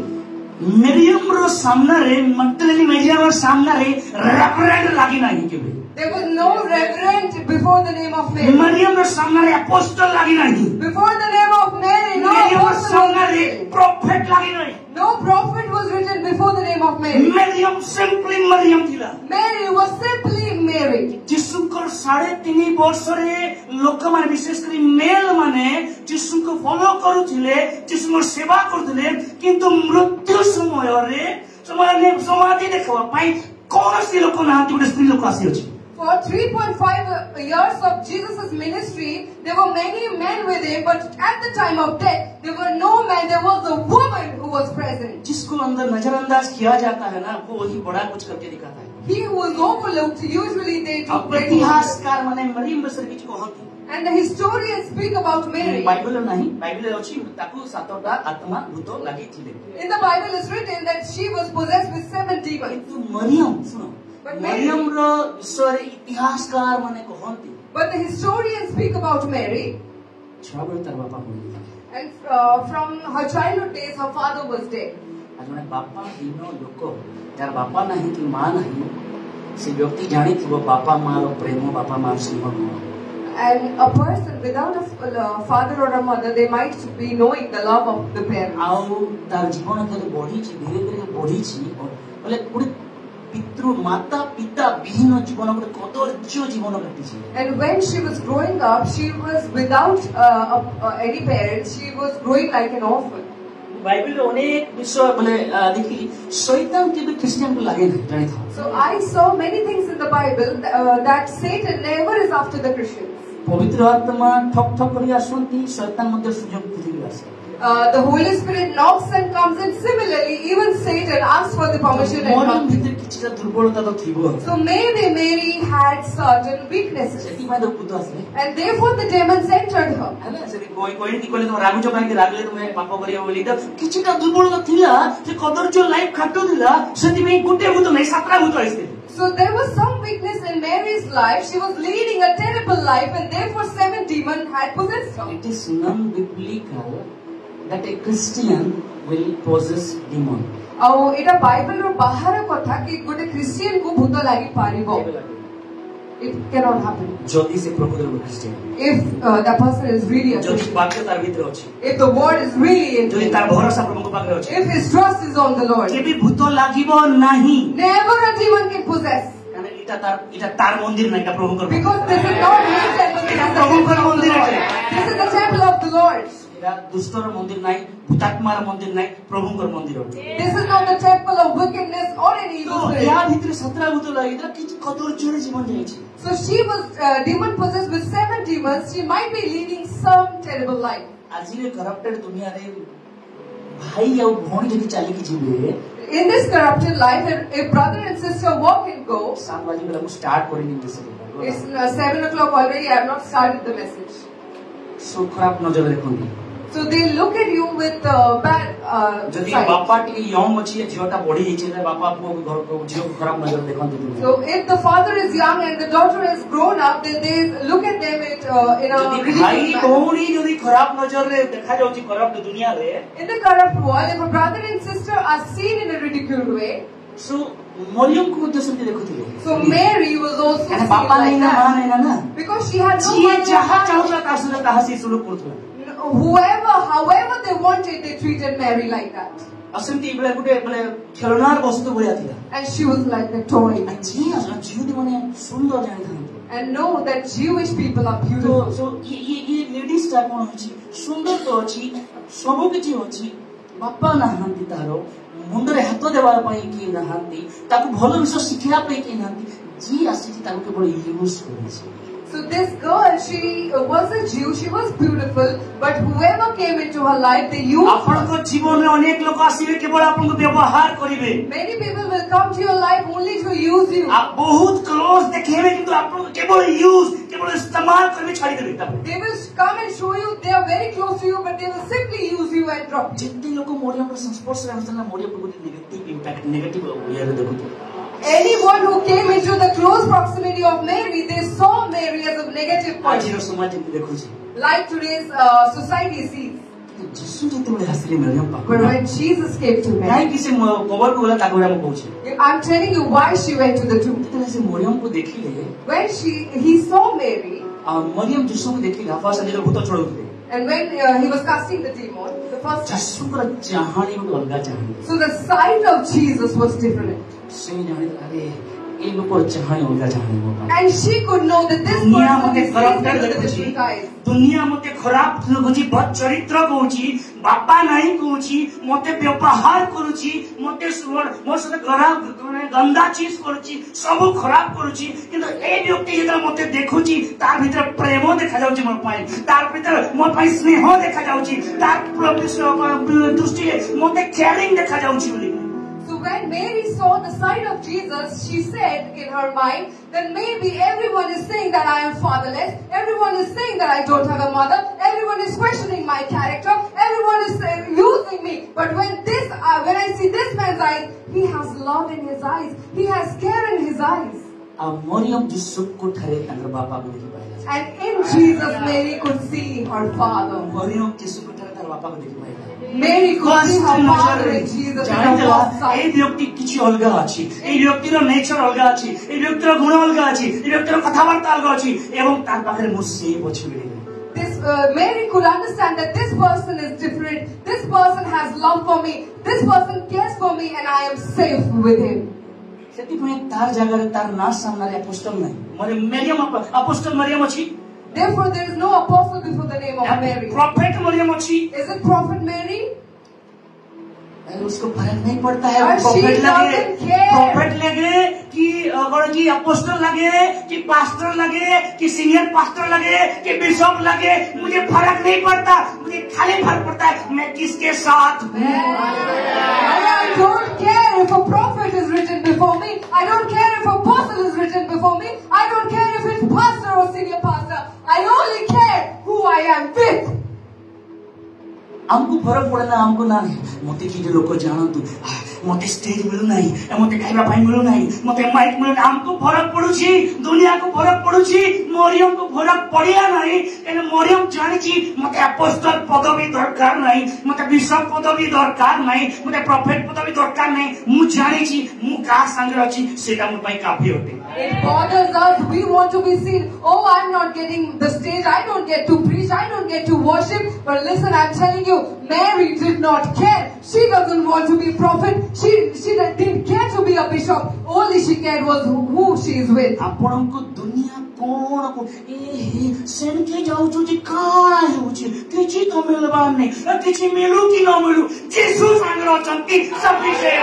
Maryam रो सामना रे मगदलिनी मरियम रो सामना रे रेफरेंट लागी नहीं केबे। There was no reverend before the name of Mary. Maryam रो सामना रे अपोस्टल लागी नहीं। Before the name of Mary, no Mariam रो apostle सामना was रे written. प्रोफेट लागी नहीं। No prophet was written before the name of Mary. Mariam simply Mariam थिला। Mary was simply Mary. जीशुकर 3.5 वर्ष रे लोक माने विशेष करी मेल माने जीशु को फॉलो करूथिले, जीशु को सेवा करूथिले, किंतु मृत्यु समय रे समाधि देखवा पाई कोनसी लोक नांती गोटे स्त्री लोक आसी अछि। For 3.5 years of Jesus' ministry, there were many men with him, but at the time of death, there were no men. There was a woman who was present. जिसको अंदर नजरअंदाज किया जाता है ना, वो वही बड़ा कुछ करके दिखाता है। He who was overlooked, usually they do great works. इतिहासकार माने मरियम बसर किछ कहନ୍ତି। And the historians speak about Mary. Bible नहीं, बाइबल अछि ताकू 7टा आत्मा भूत लागि थिले। In the Bible is written that she was possessed with 7 demons. किंतु मरियम सुनो, But मरियम रो विश्वरे इतिहासकार माने कहନ୍ତି। But the historians speak about Mary, छाबळ तार बापा मरि। and from her childhood days, her father was dead. जने बापा हिनो लोक जार बापा नहीं कि मां नहीं, से व्यक्ति जानि थिबो बापा मां रो प्रेम, बापा मां स्नेह गुण। And a person without a father or a mother, they might be knowing the love of the parents. आउ तार जीवन केले बढ़ी छी, धीरे धीरे बढ़ी छी, बोले पुरी पितृ माता पिता विहीन जीवन गोटे कदर्य जीवन कटि छी। And when she was growing up, she was without any parents. She was growing like an orphan. Bible रे अनेक विषय बोले देखि शैतान के भी क्रिश्चियन को लागे नहीं जानि था। So I saw many things in the Bible that Satan never is after the Christians. पवित्र आत्मा ठक ठक करी आसंती, शैतान मध्ये सुजोग खुली आसे। The Holy Spirit knocks and comes in. Similarly, even Satan asks for the permission and मन comes. भीतर किछटा दुर्बलता तो थिबो। So maybe Mary had certain weaknesses, सेति माने भूत आसे। and therefore the demons entered her. हैला से कोई की कोले तो रागुच काहे कि रागले तुमे पाप करियो बोली तो किछटा दुर्बलता थिला, से कदर्य लाइफ खाटो दिला, सेति में गुटे भूत नहीं 7टा भूत आइसे। So there was some weakness in Mary's life. She was leading a terrible life, and therefore 7 demons had possessed her. It is non-biblical that a Christian will possess demon. ଆଉ ଏଟା ବାଇବେଲ ର ବାହାର କଥା କି ଗୋଟେ ଖ୍ରୀଷ୍ଟିଆନ କୁ ଭୂତ ଲାଗି ପାରିବ। It cannot happen ଯଦି ସେ ପ୍ରକୃତରେ Christian, if that person is really a ଯଦି Christian. ବାକ୍ୟ ତାର ଭିତରେ ଅଛି, If the word is really in ଯଦି him, ତାର ଭରସା ପ୍ରଭୁଙ୍କ ପାଖରେ ଅଛି, if his trust is on the Lord, କେବେ ଭୂତ ଲାଗିବ ନାହିଁ। never a demon can possess. କାରଣ ଏଟା ତାର ମନ୍ଦିର ନାହିଁ, ଏଟା ପ୍ରଭୁଙ୍କର ମନ୍ଦିର। Because this is not his temple, this is the temple of the Lord. This is the temple of the Lord. ଏଟା ଦୁଷ୍ଟର ମନ୍ଦିର ନାହିଁ, ଭୂତାତ୍ମାର ମନ୍ଦିର ନାହିଁ, ପ୍ରଭୁଙ୍କର ମନ୍ଦିର। This is not the temple of wickedness or any evil ତ spirit. ଏହା ଭିତରେ 7ଟା ଭୂତ ଲାଗିଥିଲା, କିଛି କଦର୍ଯ୍ୟରେ ଜୀବନ ଯାଇଛି। So she was demon possessed with 7 demons. She might be leading some terrible life. ଆଜିର କରପ୍ଟେଡ ଦୁନିଆରେ ଭାଇ ଆଉ ଭଉଣୀ ଯଦି ଚାଲିକି ଯିବେ, In this corrupted life, if brother and sister walk and go, 7 बजे बेला ମୁଁ ଷ୍ଟାର୍ଟ କରିନି message. it's 7 o'clock already. I have not started the message. ସो ଖରାପ ନଜର ଦେଖନ୍ତି। So they look at you with bad ଯଦି sight. ବାପା ଟିକେ ୟଙ୍ଗ ଅଛି, ଝିଅଟା ବଢି ଯାଇଛି, ବାପା ପୁଅ ଝିଅକୁ ଖରାପ ନଜର ଦେଖନ୍ତି ଦୁନିଆ। So if the father is young and the daughter has grown up, then they look at them in a ଯଦି ଭାଇ ridiculous manner. ଭଉଣୀ ଯଦି ଖରାପ ନଜରରେ ଦେଖାଯାଉଛି କରପ୍ଟ ଦୁନିଆରେ, In the corrupt world, if a brother and sister are seen in a ridiculed way, so ମରିୟମକୁ ମଧ୍ୟ ସେମିତି ଦେଖୁଥିଲେ। so Mary was also କାରଣ seen ବାପା ନାହିଁ like ନା ମା that. ନାହିଁ ନା, Because she had no ଯିଏ mother or ଯାହା father. ଚାହୁଁଥିଲା ତା ସହିତ ତାହା ସେ ସୁଲଭ କରୁଥିଲା। however they wanted, they treated Mary like that. असंती इबले गुटे माने खेलनार वस्तु भलिया थिला And she was like a toy. जी जीव माने सुंदर जानि था And know that Jewish people are तो beautiful. सो ये लेडीज टा कोन होची सुंदर तो अछि सब किछि होची बापा ना हंती तारो मुंडरे हाथ देवा पई कि ना हंती ताकु भलो विषय शिखिया पई कि ना हंती जी आसी ताकु केवल यूज करै So this girl, she was a Jew, she was beautiful, but whoever came into her life, they used her. आपनको जीवन में अनेक लोग आसीबे केवल आपनको व्यवहार करिवे Many people will come to your life only to use you. आप बहुत क्लोज देखेबे किंतु आपनको केवल यूज केवल इस्तेमाल करबे छाड़ी देबे तब They will come and show you they are very close to you, but they will simply use you and drop you. जितने लोग मोरियम के संस्पर्श में आछन मोरियम को नेगेटिव इंपैक्ट नेगेटिव वे देखु Anyone who came into the close proximity of Mary, they saw Mary as a negative आज person. रो समाज में देखु छी Like today's society sees. जिसु जते बले हसले मोरियम But पाको when Jesus came to काई Mary, किसे कबर को बोला ताको हम कहू I'm telling you why she went to the tomb. छी से मोरियम को देखिले When he saw Mary, आ मरियम जिसु को देखिले हफा से जो भूत छोड़ुले and when he was casting the demon, the first time. जिसु को चाहनी को अलगा चाहनी So the sight of Jesus was different. से जाने अरे ए लोग को चाहनी अलगा चाहनी वो And she could know that this दुनिया person मते is खराब seeing कर with देखुची different eyes. दुनिया मते खराब लगुची बद चरित्र कहूची बापा नहीं कहूची मते व्यवहार करूची मते मोर से खराब गंदा चीज करूची सब खराब करूची किंतु ए व्यक्ति जेता मते देखुची तार भीतर प्रेम देखा जाउची मोर पाई तार भीतर मोर पाई स्नेह देखा जाउची तार दृष्टि मते केयरिंग देखा जाउची बोली So when Mary saw the sight of Jesus, she said in her mind that maybe everyone is saying that I am fatherless, everyone is saying that I don't have a mother, everyone is questioning my character, everyone is using me. But when I see this man's eyes, he has love in his eyes, he has care in his eyes. अब मरियम जिसु को ठरे तंगर बापा को देखि पाइला And in Jesus, Mary could see her father. Maryam जिसु को ठरे तंगर बापा को देखि पाइला Mary could see her father in Jesus in her first sight. এই ব্যক্তি কিছু অলগা আছে এই ব্যক্তির নেচার অলগা আছে এই ব্যক্তির গুণ অলগা আছে এই ব্যক্তির কথাবার্তা অলগা আছে এবং তার পাখে মু সেই পছবে Mary could understand that this person is different. This person has love for me. This person cares for me, and I am safe with him. ସେଥିପାଇଁ ତାର ଜାଗାରେ ତାର ନା ସାମ୍ନାରେ ଆପୋଷ୍ଟଲ ନାହିଁ ମାନେ ମରିୟମ ଆପୋଷ୍ଟଲ ମରିୟମ ଅଛି Therefore, there is no apostle before the name of Mary. Prophet Mariam अछि Is it prophet Mary? उसको फर्क नहीं पड़ता है But she doesn't care. Prophet लगे कि अगर कि अपोस्टल लगे कि पास्टर लगे कि सीनियर पास्टर लगे कि बिशप लगे मुझे फर्क नहीं पड़ता मुझे खाली फर्क पड़ता है मैं किसके साथ हूँ I don't care if a prophet is written before me. I don't care if a apostle is written before me. I don't care if it's pastor or senior pastor. I only care who I am with. हमको फरक पड़ना हमको ना मते कि लोक जानतु मते stage मिलु नाही मते खाइबा पाई मिलु नाही मते माइक मिलु हमको फरक पड़ुची दुनिया को फरक पड़ुची मरियम को फरक पड़िया नाही एने मरियम जानिची मते अपोस्टल पदवी दरकार नाही मते बिशप पदवी दरकार नाही मते प्रोफेट पदवी दरकार नाही मु जानिची मु का संग अछि सेटा मु पाई काफी होते It bothers us. We want to be seen. Oh, I'm not getting the stage. I don't get to preach. I don't get to worship. But listen, I'm telling you, Mary did not care. She doesn't want to be a prophet. She didn't care to be a bishop. Only she cared was who she is with. आपनको दुनिया कोण को ए सेन के जाऊ छु जी काय हो छि किछि तो मिलबान नै किछि मिलु कि न मिलु जीसु सांगरो चंती सब विषय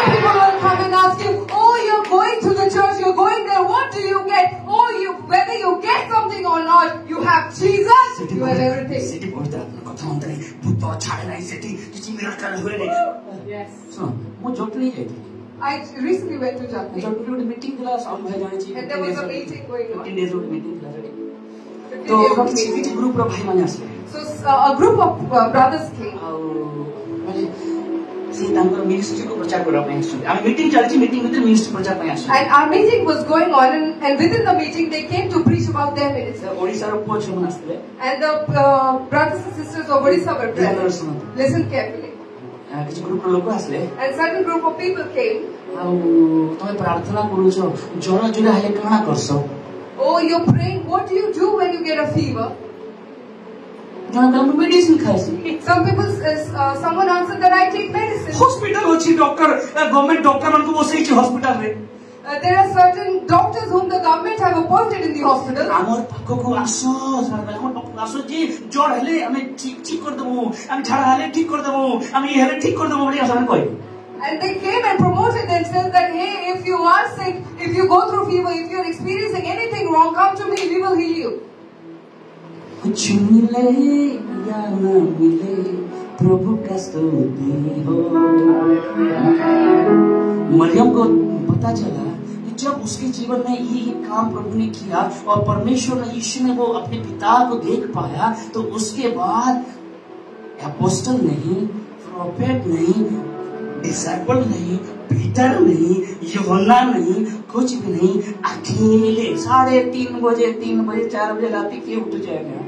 People will come and ask you, oh, you're going to the church, you're going there, what do you get? Oh, whether you get something or not, you have Jesus, you have everything. सेठी बोलता कथा म्हणता नै भूत छाडे नै सेठी किछि miracle होय नै Yes. सुन मु जोटली जाई I recently went to Jatni. जोटली ଗୋଟେ मीटिंग दिला सब भाई जानि छि And there was a meeting going on. 15 days old meeting दिला रेडी 15 तो days of किछि meeting. किछि ग्रुप रो भाई माने आसले So a group of brothers came. आ माने से तांकर मिनिस्ट्री को प्रचार करा ପାଇଁ आसुଛନ୍ତି ଆମେ ମିଟିଂ ଚାଲିଛି ମିଟିଂ ଭିତରେ ମିନିଷ୍ଟ୍ରି ପ୍ରଚାର ପାଇଁ ଆସୁଛନ୍ତି And our meeting was going on, and within the meeting, they came to preach about their ministry. Odisha रो पुଅ ଝିଅ ମାନେ ଆସିଥିଲେ And the brothers and sisters of Odisha were present. Listen carefully. କିଛି group ର ଲୋକ ଆସିଲେ And certain group of people came. ଆଉ ତମେ ପ୍ରାର୍ଥନା କରୁଛ ଜର ଜୁରା ହେଲେ କାଣା କରସ Oh, you're praying. What do you do when you get a fever? जन कहला मेडिसिन खाइसी someone answered that I take medicine. Hospital अछि डॉक्टर गवर्नमेंट डॉक्टर मन को बसै छी हॉस्पिटल रे There are certain doctors whom the government have appointed in the hospital. आमर पाखो को आसो आमर पाखो आसो जी जोड़ हेले हमें ठीक कर देबो हम झाड़ा हेले ठीक कर देबो हम ये हेले ठीक कर देबो बड़ी आसान कोई And they came and promoted themselves that, hey, if you are sick, if you go through fever, if you are experiencing anything wrong, come to me, we will heal you. कुछ मिले या न मिले प्रभु का स्तुति हो मरियम को पता चला कि जब उसके जीवन में ये काम प्रभु ने किया और परमेश्वर ने यीशु ने वो अपने पिता को देख पाया तो उसके बाद अपोस्टल नहीं प्रोफेट नहीं डिसाइपल नहीं पीटर नहीं यूहन्ना नहीं कुछ भी नहीं अकेले 3:30 बजे 4 बजे रात के उठ जाएगा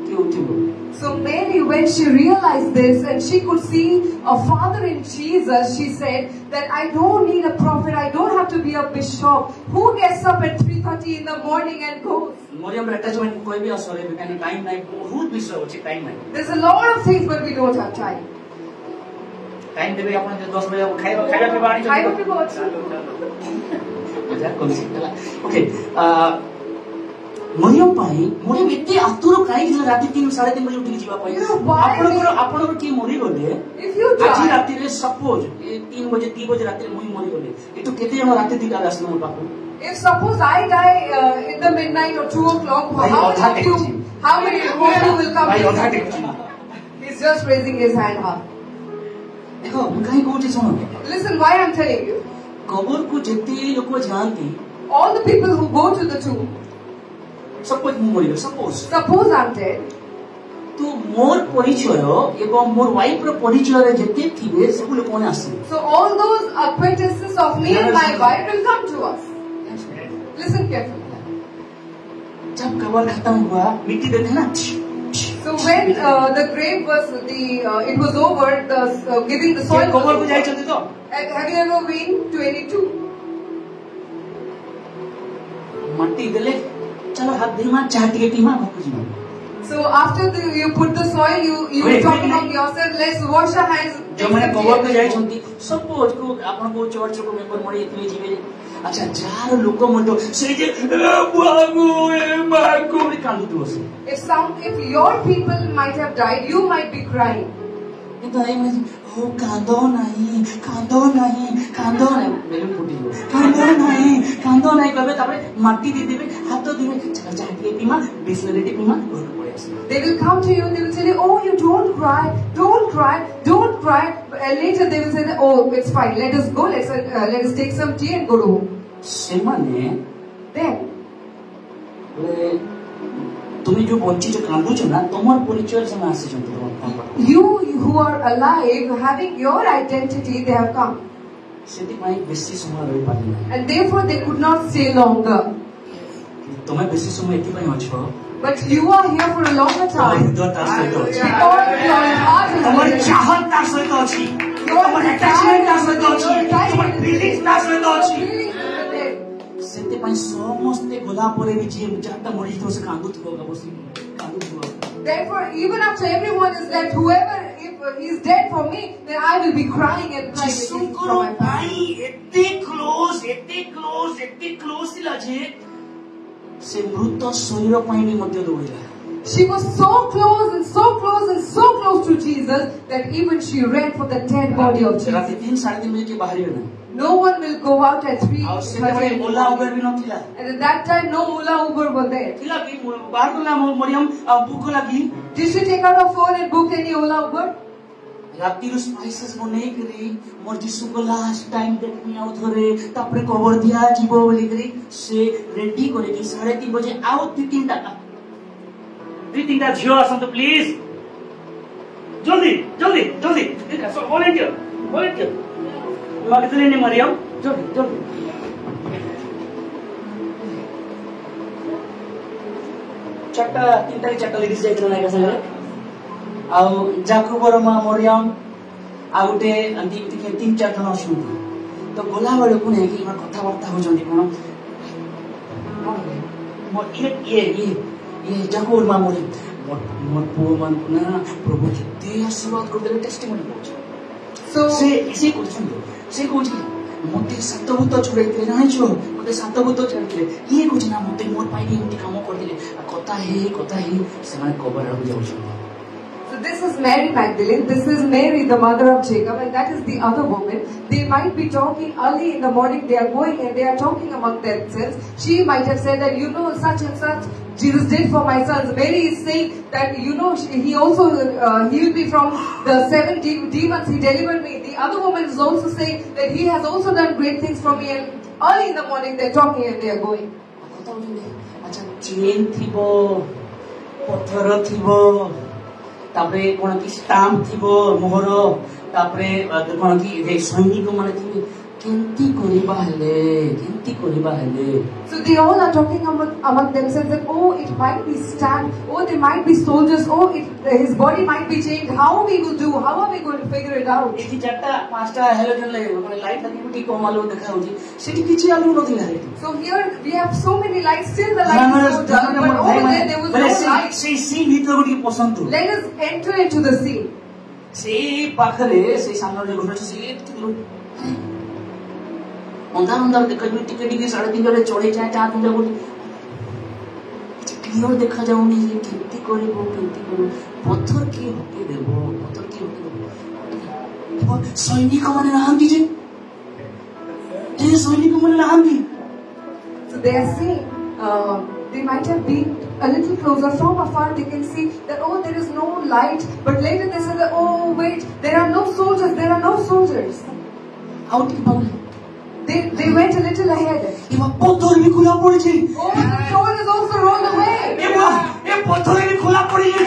क्यों उठे So Mary, when she realized this and she could see a father in Jesus, she said that I don't need a prophet, I don't have to be a bishop. Who gets up at 3:30 in the morning and goes? Mariam attachment कोई भी असर है because time नहीं बहुत विषय होची time नहीं There's a lot of things but we don't have time. Time देबे अपन 10 बजे खाइबा पीबा आनी खाइबा पीबा अछि मजा कॉन्सेप्ट ओके मरियम पाई मरियम एते आतुर काई जे राती 3 3:30 बजे उठी जीवा पाई आपन की मरि गले आज राती रे सपोज 3 बजे 3 बजे राती मुई मरि गले एतो केते जण राती 3 टा आसलो मोर पाखु If suppose I die in the midnight or 2 o'clock, how many of you will come? He's just raising his hand up. देखो कहीं कोठी सुनो Listen, why I'm telling you. Cover को जते लोक जानती All the people who go to the tomb. Suppose मु मरि सपोज Suppose I'm dead. तो मोर परिचय एवं मोर वाइफ रो परिचय रे जते थिबे सब लोक माने आसी So all those acquaintances of me and my wife will come to us. Listen carefully. जब कबर खत्म हुआ मिट्टी देते हैं ना So when the grave was it was over, the giving the soil. Cover को जाई चलते तो Have you ever been to any tomb? मट्टी देले चलो हाथ धीमा चाटिए टीमा बापू जी So after you put the soil, you talk among yourself. Let's wash our hands. जब मैंने कबर को जाई चलती सपोज को आपन को चर्च को मेंबर मरी इतने जीवे अच्छा जार लोक मतो से जे बागो रे कांदु से If your people might have died, you might be crying. तो आई मैं हो कांदो नहीं मेरे फुटी कांदो नहीं कहबे तापरे माटी दे देबे हाथ दिबे चाटिए पीमा बिस्लेटी पीमा घर पड़े They will come to you and they will tell you, oh, you don't cry. Later they will say that, oh, it's fine, let us go, let us take some tea and go to home. Then तुम्हें जो bunchy जो कांदू छ ना तमर परिचय से ना आसी छ You who are alive, having your identity, they have come. सेति पाई बेसी समय रहि पाली And therefore they could not stay longer. तुम्हें बेसी समय एति पाई अछो But you are here for a longer time. Because your heart is तमर चाहत तार सहित अछि तमर अटैचमेंट तार सहित अछि तमर फीलिंग्स तार सहित अछि सेति पाई समस्ते गोला परे भी जे जाता मरि तो से कांदू थबो बसी Kandu थबो Therefore, even after everyone is dead, whoever, if he is dead for me, then I will be crying and crying for my family. एते क्लोज थिला जे से मृत शरीर पाई भी मध्य दौड़िला She was so close to Jesus that even she ran for the dead body of Jesus. रात 3 3:30 बजे के बाहर ना No one will go out at 3:30. ओला उबर भी न थिला And at that time, no Ola Uber were there. थिला कि बाहर को ना मरियम बुक लगी Did she take out her phone and book any Ola Uber? राती रो स्पाइसेस बनै करी मोर जिसु को लास्ट टाइम देखनी आउ थरे तापरे कवर दिया जीवो बोली करी से रेडी करे कि 3:30 बजे आउ 3-3टा झियो आसन तो प्लीज जल्दी देखा सो वॉलंटियर मगदलेनी मरियम जल्दी चारटा लेडीज जाइतला ना कसले आउ जाकुबर मा मरियम आउटे अंति 3-4 जन अछुंती तो गोला बडे कोने कि हमर कथा वार्ता हो जंदी कोन मो ये जाकुबर मा मरियम मोर पुओ मान ना प्रभु केते आशीर्वाद कर देले टेस्टिमनी पहुंच So से कुछ मते सतभूत छुड़ाइते ना छो मते सतभूत छुड़ाइते ये कुछ ना मते मोर पाई एमती काम कर देले कथा हे से माने कबर आडू जाउ this is Mary Magdalene, this is Mary, the mother of Jacob, and that is the other woman. They might be talking early in the morning, they are going and they are talking among themselves. She might have said that, you know, such and such Jesus did for my sons. Mary is saying that, you know, he also healed me from the 7 demons, he delivered me. The other woman is also saying that he has also done great things for me, and early in the morning they are talking and they are going. अच्छा chain थिबो पत्थर थिबो तापरे कोन की stamp थिबो मोहर तापरे कोन की सैनिक माने थिबे केंती करिबा हेले So they all are talking among themselves that, oh, it might be stabbed, oh, they might be soldiers, oh, his body might be changed. How we will do? How are we going to figure it out? एठी चारटा पांचटा halogen माने light लगी बिटी कम आलो देखा होची सेठी किछि आलो नथिला हेठी So here we have so many lights, still the light is so dark, but over there was no light. से भीतर गोटी पसंद Let us enter into the scene. से पाखरे से सामने जो घोड़ा से अंधार देखा टिके 3:30 बजे चढ़े जाए चा तुम जाबो क्लियर देखा जाउनी जे केंती करिवो पत्थर की होके देबो सैनिक माने नाहंती जे सैनिक माने नाहंती So they are saying, they might have been a little closer. From afar they can see that, oh, there is no light, but later they say that, oh wait, there are no soldiers. How did Paul? They went a little ahead. एमा पत्थर भी खुला पड़ी छी Oh, the stone is also rolled away. एमा पत्थर भी खुला पड़ी छी Oh,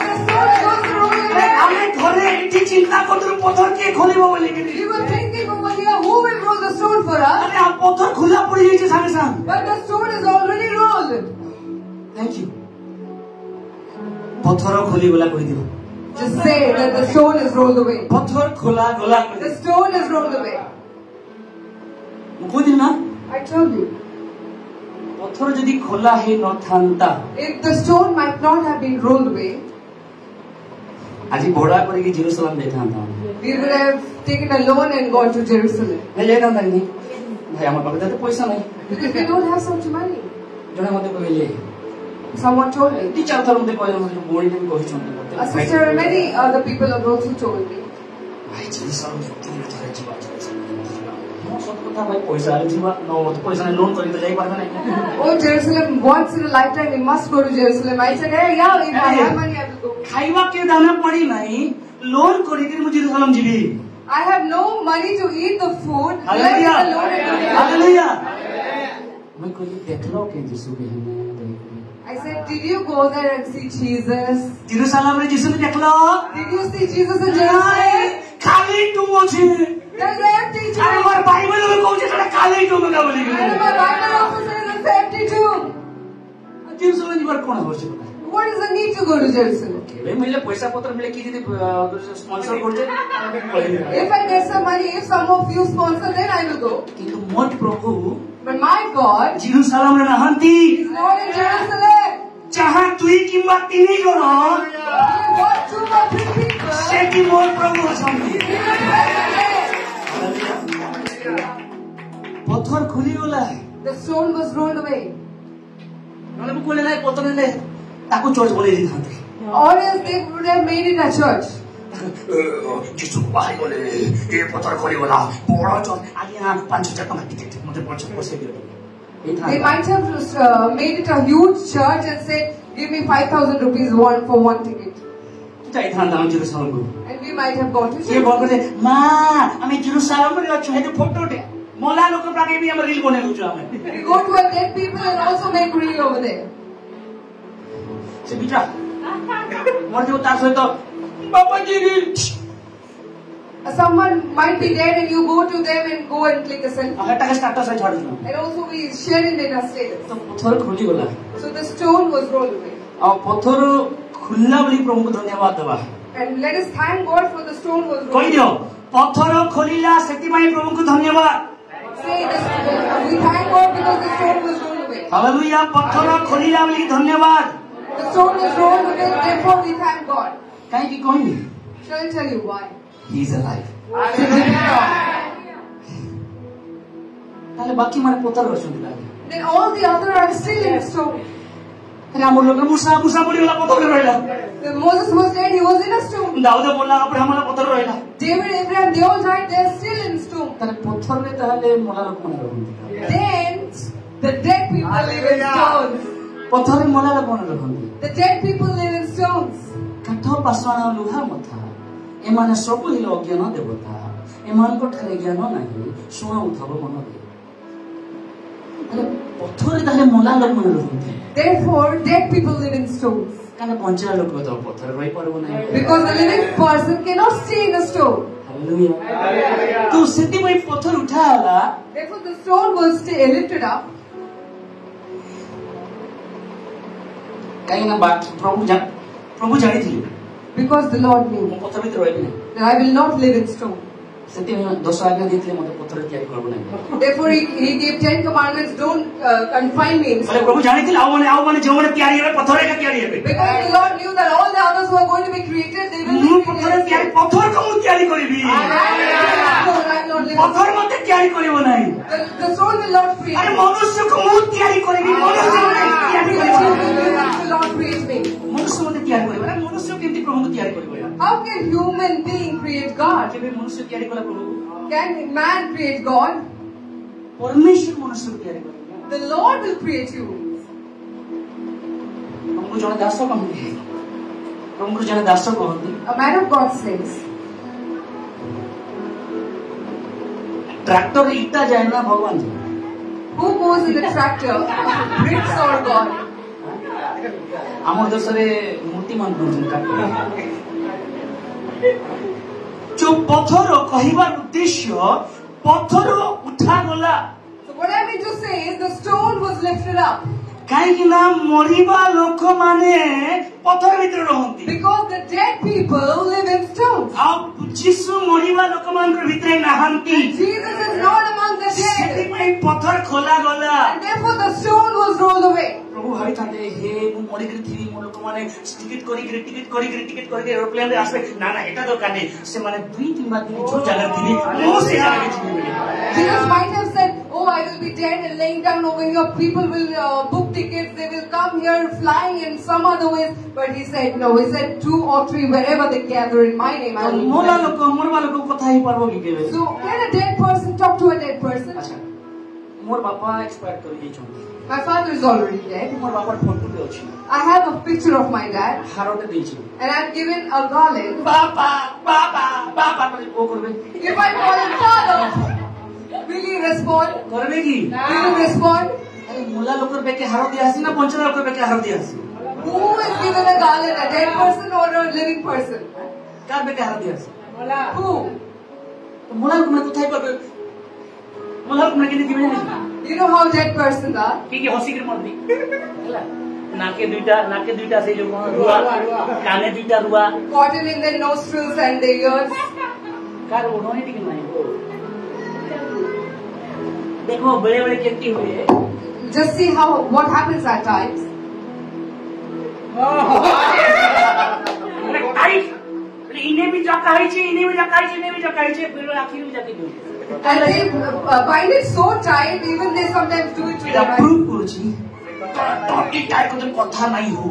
the stone is also rolled away. हमें घरे एठी चिंता करतु पत्थर के खोलिबो बोले के We were thinking over here, who will roll the stone for us? अरे आप पत्थर खुला पड़ी छी संगे संग But the stone is already rolled. Thank you पत्थर खोली गोला कर दियो Just say that the stone is rolled away. पत्थर खोला गोला कर The stone is rolled away. कोदिन ना I told you. पत्थर यदि खोला हे न थांता If the stone might not have been rolled away, आज घोड़ा करे कि Jerusalem देखांता we would have taken a loan and gone to Jerusalem. मैं ले जांदा नहीं भाई हमर पास तो पैसा नहीं Because we don't have such money. जने मते कहले Someone told me. ती चार थर मते कहले मते बोली भी कहि छन A sister and many other people have also told me. भाई जेरूसलम तीन थर जीवा मो सब कथा भाई पैसा जीवा नो पैसा ने लोन करि त जाई पारबे नहीं Oh, Jerusalem, once in a lifetime we must go to Jerusalem. I said, hey, yeah, if I have money, I will go. खाइबा के दाना पड़ी नहीं लोन करि के मु जेरूसलम जीवी I have no money to eat the food. Hallelujah Let me alone and hallelujah मैं कहली देखलो के यीशु के हमें I said, did you go there and see Jesus? Jerusalem रे यीशु ने देखलो Did you see Jesus in Jerusalem? खाली तुम छी There's an empty tomb. अरे हमारे बाइबल में कहू जे खाली तुम का बोली And my Bible also says it's an empty tomb. Jerusalem जीवर कोन होछ What is the need to go to Jerusalem? केबे मिले पैसा पत्र मिले कि यदि स्पॉन्सर करते If I get some money, if some of you sponsor, then I will go. किंतु मोट प्रभु But my God जेरूसलम रे नहंती is not in Jerusalem. जहां तुई किंबा तिनी जण What 2 or 3 people? से कि मोर प्रभु छथि पत्थर खुली गला The stone was rolled away. नले कोले नै पत्थर ने ताको चर्च बोले दी थाते Or else they would have made it a church. जिसु बाहर बोले ए पत्थर खोली गला बड़ा चर्च आगे 5,000 टका टिकट मते पछे पसे दियो They might have made it a huge church and said, give me 5,000 rupees for one ticket. जाई थान दाम जेरूसलम को And we might have gone to ये church. बोलते मा हमें जेरूसलम में अच्छो है तो फोटो उठे मोला लोक प्रागे भी हम रील बने लुचो हमें We go to a dead people and also make reel over there. से बिटा मोर जो तार सहित बाबा जी reel Someone might be dead and you go to them and go and click a selfie. हटा के स्टेटस है छाड़ दियो And also we share it in our status. तो पत्थर खुली गला So the stone was rolled away. आ पत्थर खुल्ला बोली प्रभु को धन्यवाद देबा And let us thank God for the stone was rolled कहि दियो पत्थर खोलिला सेति माई प्रभु को धन्यवाद Say this, we thank God because the stone was rolled away. Hallelujah पत्थर खोलिला बोली धन्यवाद The stone was rolled away, therefore we thank God. काहे की कहनी Shall I tell you why? he is alive He's a living God. ताले बाकी माने पत्थर रचुंदी लागे Then all the other are still in the stone. अरे हमर लोग मूसा पड़ी वाला पत्थर रहला When Moses was dead, he was in a stone. Dawood बोला अब्राहम वाला पत्थर रहला David, Abraham, they all died, they are still in stone. ताले पत्थर रे ताले मोला लोग माने रहंदी Then the dead people live in stones. पत्थर रे मोला लोग माने रहंदी The dead people live in stones. काठ पाषाण लुहा मथा एमाने सब हिल अज्ञान देवता एमान को ठारे ज्ञान नाही सुना उठब मन दे अरे पत्थर रे ताले मोला लोग माने रहंदी Therefore, dead people live in stones. काने पंचरा लोग तो पत्थर रही परबो नाही Because the living person cannot stay in a stone. Hallelujah तो सेति में पत्थर उठाला Therefore, the stone was lifted up. काहे ना बात प्रभु जानी थी Because the Lord knew पत्थर भीतर रहबे that I will not live in stone. सेति में 10 आज्ञा देथिले मते पत्थर तैयारी करबो नाही Therefore, he gave 10 commandments. Don't confine me in बोले stone. प्रभु जानी थी आओ माने जो माने तैयारी है पत्थर का तैयारी है Because the Lord knew that all the others who are going to be created, they will मु be पत्थर created. तैयारी पत्थर को मु तैयारी करबी I will not live in पत्थर मते तैयारी करबो नाही The stone will not create अरे me. मनुष्य को मु तैयारी करबी मनुष्य मते तैयारी The करबो human will not create me. मनुष्य मते तैयारी करबो अरे मनुष्य केमती प्रभु को तैयारी करबो यार How can human being create God? केबे मनुष्य तैयारी कला प्रभु Can man create God? परमेश्वर मनुष्य को तैयारी करबो The Lord will create you. हमको जने दास कहंदी हमको जने दास कहंदी A man of God says, tractor ईटा जाए ना भगवान जी who goes in the tractor, bricks or God? आम देश मूर्ति मान जो पत्थर कहबार उद्देश्य पत्थर उठा गला So what I mean to say is the stone was lifted up कहीं मरिबा लोक माने पत्थर भीतर रहंती because the dead people live in stones. अब जीसु मरिबा लोक मान भीतर नहांती Jesus is not among the dead. सेति में पत्थर खोला गला And therefore the stone was rolled away. प्रभु भाई थाते हे मु मरि गरी थी मो लोक माने टिकट करी एरोप्लेन रे आसे ना ना एटा दरकार नहीं से माने 2-3 बार दिन जो जगह थी मो से जगह थी Jesus might have said, oh, I will be dead and laying down over here. People will book tickets. They will come here flying in some other ways. But he said, no, he said 2 or 3 wherever they gather in my name. I will be मोला there. लोक मरवा लोक कथा ही परबो की केबे So can a dead person talk to a dead person? अच्छा मोर बापा एक्सपायर कर गई छन My father is already dead. मोर बापा फोटो पे अछि I have a picture of my dad हारोटे देई छी and I've given a garland. बापा करे ओ करबे If I call him father, will he respond? करबे की Will you respond? अरे मोला लोकर बेके हारो दिया हसी ना पंचरा लोकर बेके हारो दिया हसी Who is given a garland, a dead person or a living person? कार बेके हारो दिया हसी Who? तो मोला लोक में कथा ही करबे मोला लोक में के दिबे नहीं You know how dead persons are? की हसी के मत दी हला नाके दुईटा से जो रुआ काने दुईटा रुआ Cotton in their nostrils and their ears. कार ओनोने ठीक नहीं देखो बड़े केटी हुए Just see what happens at times. इन्हें भी जकाई छे फिर आखिर में जाके दो And they bind it so tight, even they sometimes do it to Etah their proof eyes. करू छी टॉटी टाइट को कथा नहीं हो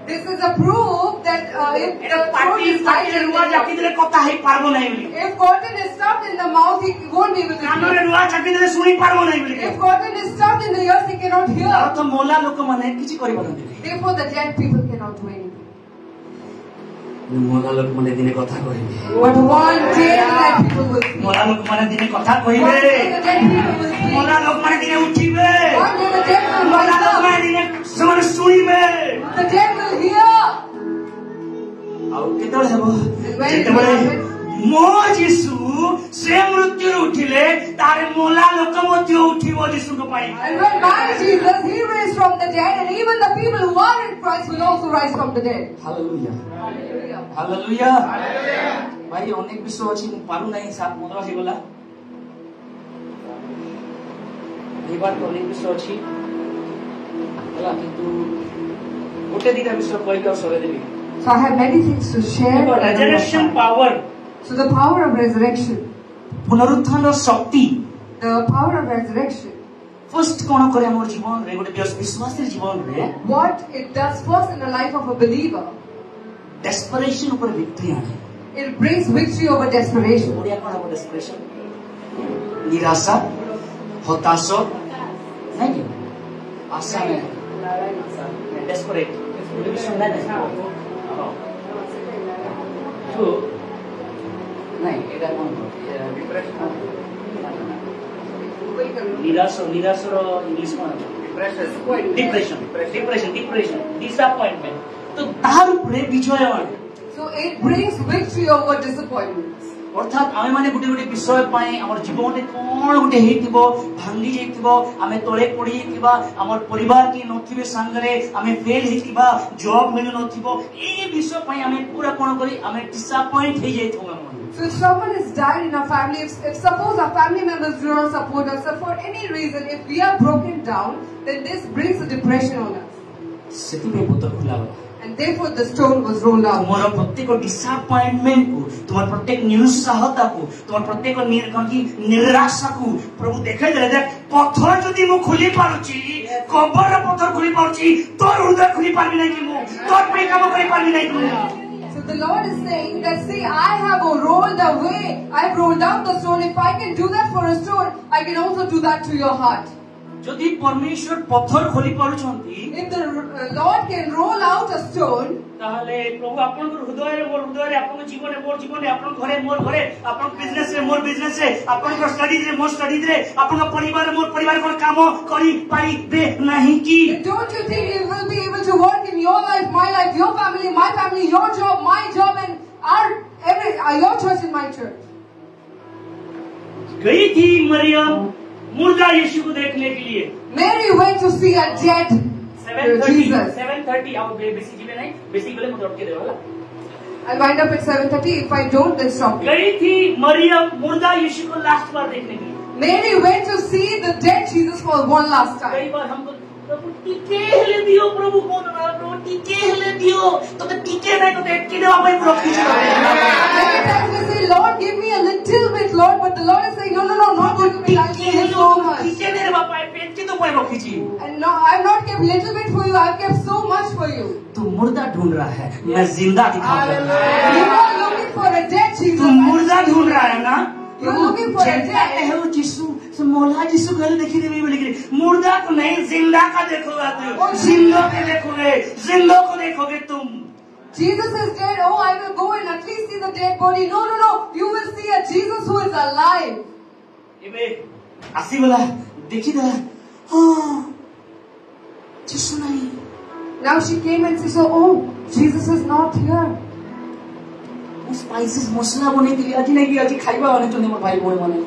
This is a proof that if the throat party is tight party and रुआ जाके दिले कथा ही पारबो नहीं बोली if cotton is stuffed in the mouth, he won't be able to कानो hear. रे रुआ जाके दिले सुनी पारबो नहीं बोली If cotton is stuffed in the ears, he cannot hear. तो मोला लोक माने किछि करि परंती Therefore, the dead people cannot do anything. मोला लोक माने दिने कथा कहिबे But one day the dead people will see. मोला लोक माने दिने कथा One day कहिबे the dead people will see. मोला लोक माने दिने उठिबे One day the dead will मोला rise लोक up. माने दिने समन सुनिबे The dead will hear. आउ केतळे हेबो जेतेबळे मो जीसु से मृत्यु उठिले तारे मोला लोक मध्य उठिबो जीसु को पाई And when by Jesus, he raised from the dead, and even the people who are in Christ will also rise from the dead. Hallelujah Hallelujah. Hallelujah भाई अनेक विषय अछि मु पारु नाही 7-15 हे गला एबार तो अनेक विषय अछि हला किंतु गोटे दिटा विषय कहि के सरे देबी So I have many things to share. resurrection power So the power of resurrection. पुनरुत्थान शक्ति The power of resurrection. First कोन करे हमर जीवन रे गोटे विश्वासी जीवन रे What it does first in the life of a believer, desperation ऊपर विक्ट्री आने it brings victory over desperation. Odia कोन हो डेस्परेशन निराशा हताश नहीं कि आशा में डेस्परेट सुनना नहीं तो नहीं एटा कोन डिप्रेशन निराशा इंग्लिश में डिप्रेशन डिसअपॉइंटमेंट तो तार ऊपर विजय आने So it brings victory over disappointments. अर्थात आमे माने गुटे गुटे विषय पाए हमर जीवन रे कोन गुटे हेतिबो भांगी जेतिबो आमे तळे पड़ी हेतिबा हमर परिवार की नथिबे संगरे आमे फेल हेतिबा जॉब मिलु नथिबो ए विषय पाए आमे पूरा कोन करी आमे डिसअपॉइंट हे जेथो हम So if someone has died in our family, if suppose our family members do not support us, or for any reason, if we are broken down, then this brings a depression on us. सेति पे बोतल खुला And therefore the stone was rolled out. तुम्हारा प्रत्येक disappointment को तुम्हारा प्रत्येक निरुत्साहता को तुम्हारा प्रत्येक निराशा को प्रभु देखे दे देख पत्थर जदि मु खुली पारुची कबर पत्थर खुली पारुची तोर हृदय खुली पारबी नै कि मु तोर पे काम करि पारबी नै कि So the Lord is saying that, see, I have rolled away, I've rolled out the stone. If I can do that for a stone, I can also do that to your heart. जदि परमेश्वर पत्थर खोली पारुछंती If the Lord can roll out a stone, ताहले प्रभु आपन हृदय रे मोर हृदय रे आपन जीवन रे मोर जीवन रे आपन घरे मोर घरे आपन बिजनेस रे मोर बिजनेस रे आपन स्टडीज रे मोर स्टडीज रे आपन परिवार रे मोर परिवार को काम करी पाइबे नहीं कि don't you think He will be able to work in your life, my life, your family, my family, your job, my job, and your church and my church? गई थी मरियम मुर्दा यीशु को देखने के लिए Mary went to see a dead Jesus. 7:30 अब basic जीवे नहीं बेसिक बोले मतलब के देवाला I'll wind up at 7:30. If I don't, then stop. गई थी मरियम मुर्दा यीशु को लास्ट बार देखने के लिए Mary went to see the dead Jesus for one last कई time. बार हमको प्रभु टीके हेले दियो प्रभु कोन ना प्रभु टीके हेले दियो तो टीके नहीं तो एक के देवा भाई रखी छ Many times we say, Lord, give me a little bit, Lord, but the Lord is saying, no, not a little bit. I'll give you so much. टीके दे रे बापा पेट के तो कोई रखी छी And no, I've not kept little bit for you. I've kept so much for you. तू मुर्दा ढूंढ रहा है मैं जिंदा दिखा रहा हूं You are looking for a dead Jesus. तू मुर्दा ढूंढ रहा है ना You're looking for a dead. है वो यीशु से मौला यीशु गले देखी देवी बोली कि मुर्दा को नहीं जिंदा का देखोगे तू जिंदा को देखोगे जिंदा को देखोगे तुम Jesus is dead. Oh, I will go and at least see the dead body. No. You will see a Jesus who is alive. एबे आसी वाला देखी दला हां यीशु नहीं Now she came and she saw, oh, Jesus is not here. Spices मसला बने दिली आज नहीं आज खाइबा वाले तो मोर भाई बोय माने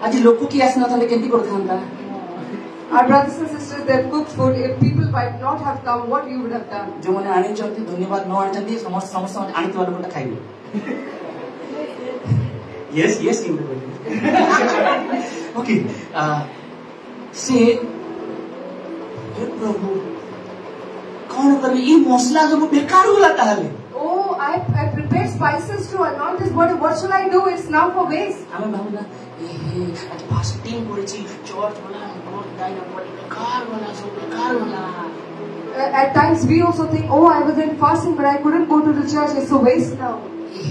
आज लोको की आसना था केंती कर खांता Our brothers and sisters, they have cooked food. If people might not have come, what you would have done? जो माने आने चलते धन्यवाद न आने चलते समस्त आने तो वाला कोटा खाइबे yes you okay से प्रभु कौन कर ये मसला जो बेकार होला ताले Oh, I prepared spices to anoint this body. What shall I do? It's now for waste. हमें भावना ये आज फास्टिंग करेছি चर्च वाला बहुत दाइना बड़ी बेकार वाला सब बेकार वाला At times we also think, oh, I was in fasting, but I couldn't go to the church. It's a waste now.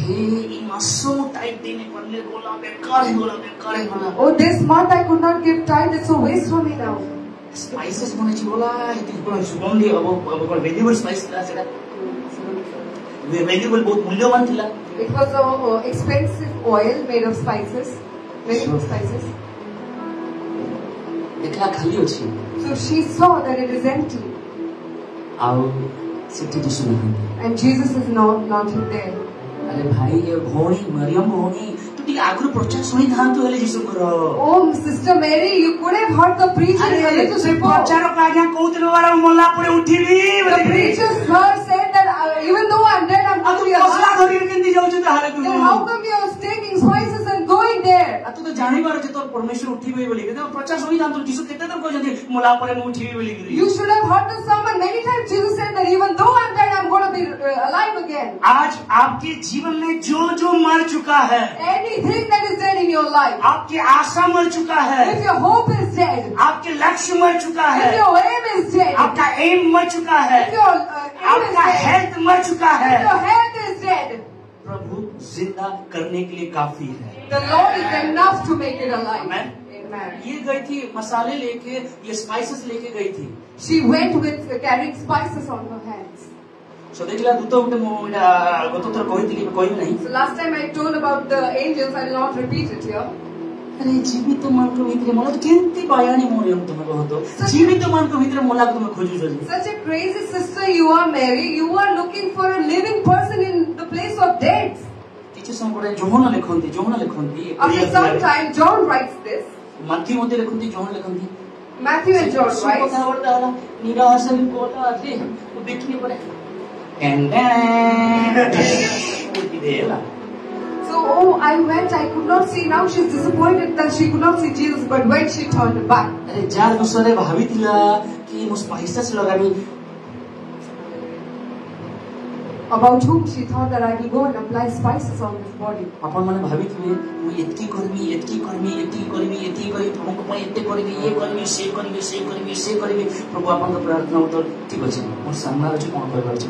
ये मासो टाइप देने पड़ने बोला बेकार है बोला Oh, this month I could not give tithe. It's a waste for me now. Spices बने ची बोला इतनी कोई सुगंधी अब कोई वेजिटेबल स्पाइस था सेटा वेजिटेबल बहुत मूल्यवान थिला It was a expensive oil made of spices, many spices. देखला खाली अछि So she saw that it is empty, आओ सिटी तो सुना and Jesus is not there. अरे भाई ये भौणी मरियम भौणी तू टी आगुर प्रचार सुनी धान तो हेले जीसु करो Oh, Sister Mary, you could have heard the preacher a little से before. प्रचार का आज्ञा कहउतले वाला मोला परे उठिली The preacher's word said that even though I'm dead, I'm uh going to तू be मसला alive. धरी केंदी जाउ छ ताले तू Then how come you're taking spices and going there? आ तू तो जानि बारो छ तोर परमेश्वर उठिबे बोली के प्रचार सुनी धान तो जीसु केते तर को जंदी मोला परे मु उठिबे बोली के You should have heard the sermon. Many times Jesus said that even though I'm आज आपके जीवन में जो जो मर चुका है, anything that is dead in your life, आपकी आशा मर चुका है, if your hope is dead, आपके लक्ष्य मर चुका if है, your aim is dead, आपका एम मर चुका है, if your aim is आपका dead, हेल्थ मर चुका if है, your health is dead, प्रभु जिंदा करने के लिए काफी है। the Lord is enough to make it alive. Amen. Amen. ये गई थी मसाले लेके, ये स्पाइसेस लेके गई थी। She went with carrying spices on her hands. So देखला दूतो उठे मोइडा गतोतर कहितली कोई नहीं। So last time I told about the angels, I will not repeat it here. अरे जीवित मानको भितरे मला केंती बायानी मोरियम तुमे कहतो। जीवित मानको भितरे मोला तुमे खोजु जली। Such a crazy sister you are, Mary. You are looking for a living person in the place of dead. किछि समय परे जोहना लेखन्ती। After some time, John writes this. मत्ती मध्ये लेखन्ती, जोहना लेखन्ती। Matthew and John writes. কথা বলতে হলো নিরাশা কথা আছে ও দেখি পরে So, I went, I could not see. Now she's disappointed that she could not see Jesus, but when she turned back. अरे जार दूसरे भावितिला कि मुस स्पाइसेस लगानी About whom she thought that I will go and apply spices on his body. अपन माने भावितिले मु एतकी करमी प्रभु को एते करबी ये करबी से करबी प्रभु अपन को प्रार्थना उत्तर ठीक अछि मोर सामना अछि कोन करबार छै।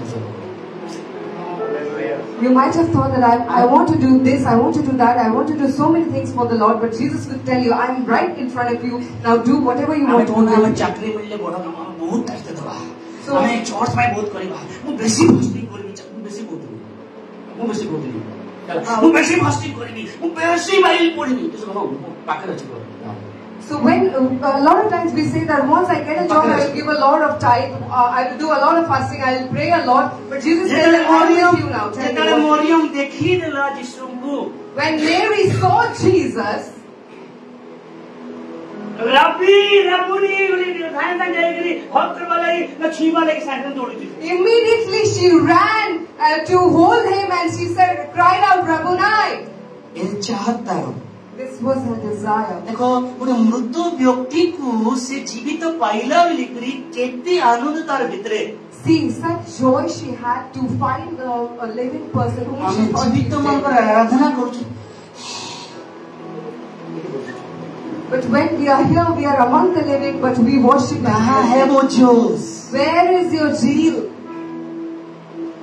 You might have thought that I want to do this, I want to do that, I want to do so many things for the Lord, but Jesus will tell you, I'm right in front of you, now do whatever you want to do. हमें चाकरी मिलले बड़ा बहुत tight देबा हमें church में बहुत करबा मु बेसी फास्टिंग करबी मु बेसी फास्टिंग करबी मु बेसी बाइबल पढबी त्यसो हो पाकर अछि। So when a lot of times we say that once I get a job, I will give a lot of tithe, I will do a lot of fasting, I will pray a lot. But Jesus said, I'm with you now. Maryam देखी देला यीशु को, when Mary saw Jesus, immediately she ran to hold him and she said, cried out, Rabboni. This was her desire. देखो गोटे मृत व्यक्ति को से जीवित पाइला लिकरी केते आनंद तार भितरे। See, such joy she had to find a living person whom she thought जीवित मन पर आराधना करू। But when we are here, we are among the living, but we worship. कहाँ है वो जोश? Where is your zeal?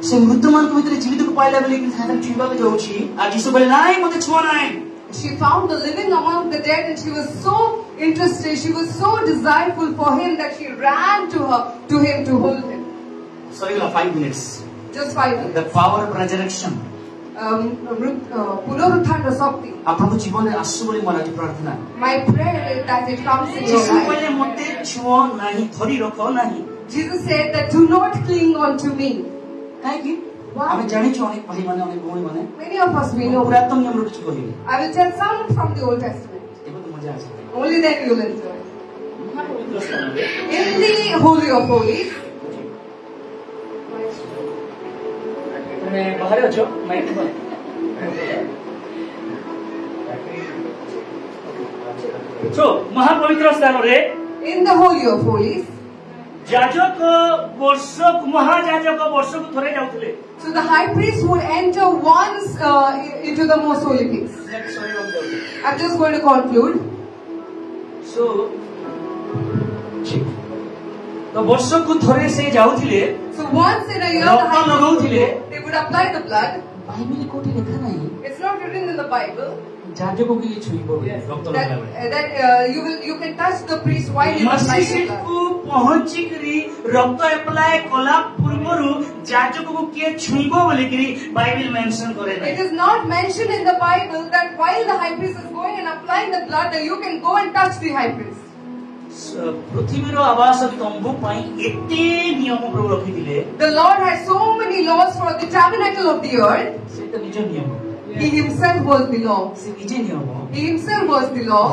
से मृत मन को भितरे जीवित को पाइला लिकरी थाना छुबा के जाउची आ यीशु बोले नाही मते छुआ नाही। She found the living among the dead and she was so interested, she was so desireful for him that she ran to him to hold him. Sorry, 5 minutes. Just 5 minutes. The power of resurrection. पुनरुत्थान शक्ति. आपको जीवन में आशु बोली मराठी प्रार्थना. My prayer is that it comes in your life. बोले मोटे छुओ नहीं, धरी रखो नहीं. Jesus said that do not cling on to me. काहे की? हमें जानी छो अनेक भाई माने अनेक बहन माने. Many of us we know. पुरातन नियम रोटी को ही. I will tell some from the Old Testament. देखो तो मजा आता है. Only then you will enjoy. In the Holy of Holies. मैं बाहर अच्छो मैं so महापवित्र स्थान रे in the Holy of Holies जाजक वर्षक महाजाजक वर्षक थोड़े जाउथले so the high priest would enter once into the most holy place. I'm just going to conclude. So तो वर्षक को थोड़े से जाउथले so once in a year the high priest they would apply the blood. Bible कोठी लिखा नहीं. It's not written in the Bible. जाजकों के लिए छुईबो रक्त that you can touch the priest while he is मस्जिद को पहुंची करी रक्त अप्लाई कला पूर्वरु जाजकों को के छुईबो बोले करी बाइबल मेंशन करे नहीं. It is not mentioned in the Bible that while the high priest is going and applying the blood that you can go and touch the high priest. पृथ्वीर आवास तंबू पाई एते नियम प्रभु रखी दिले. The Lord has so many laws for the tabernacle of the earth. से तो निज नियम. He himself was the law. से निज नियम. He himself was the law.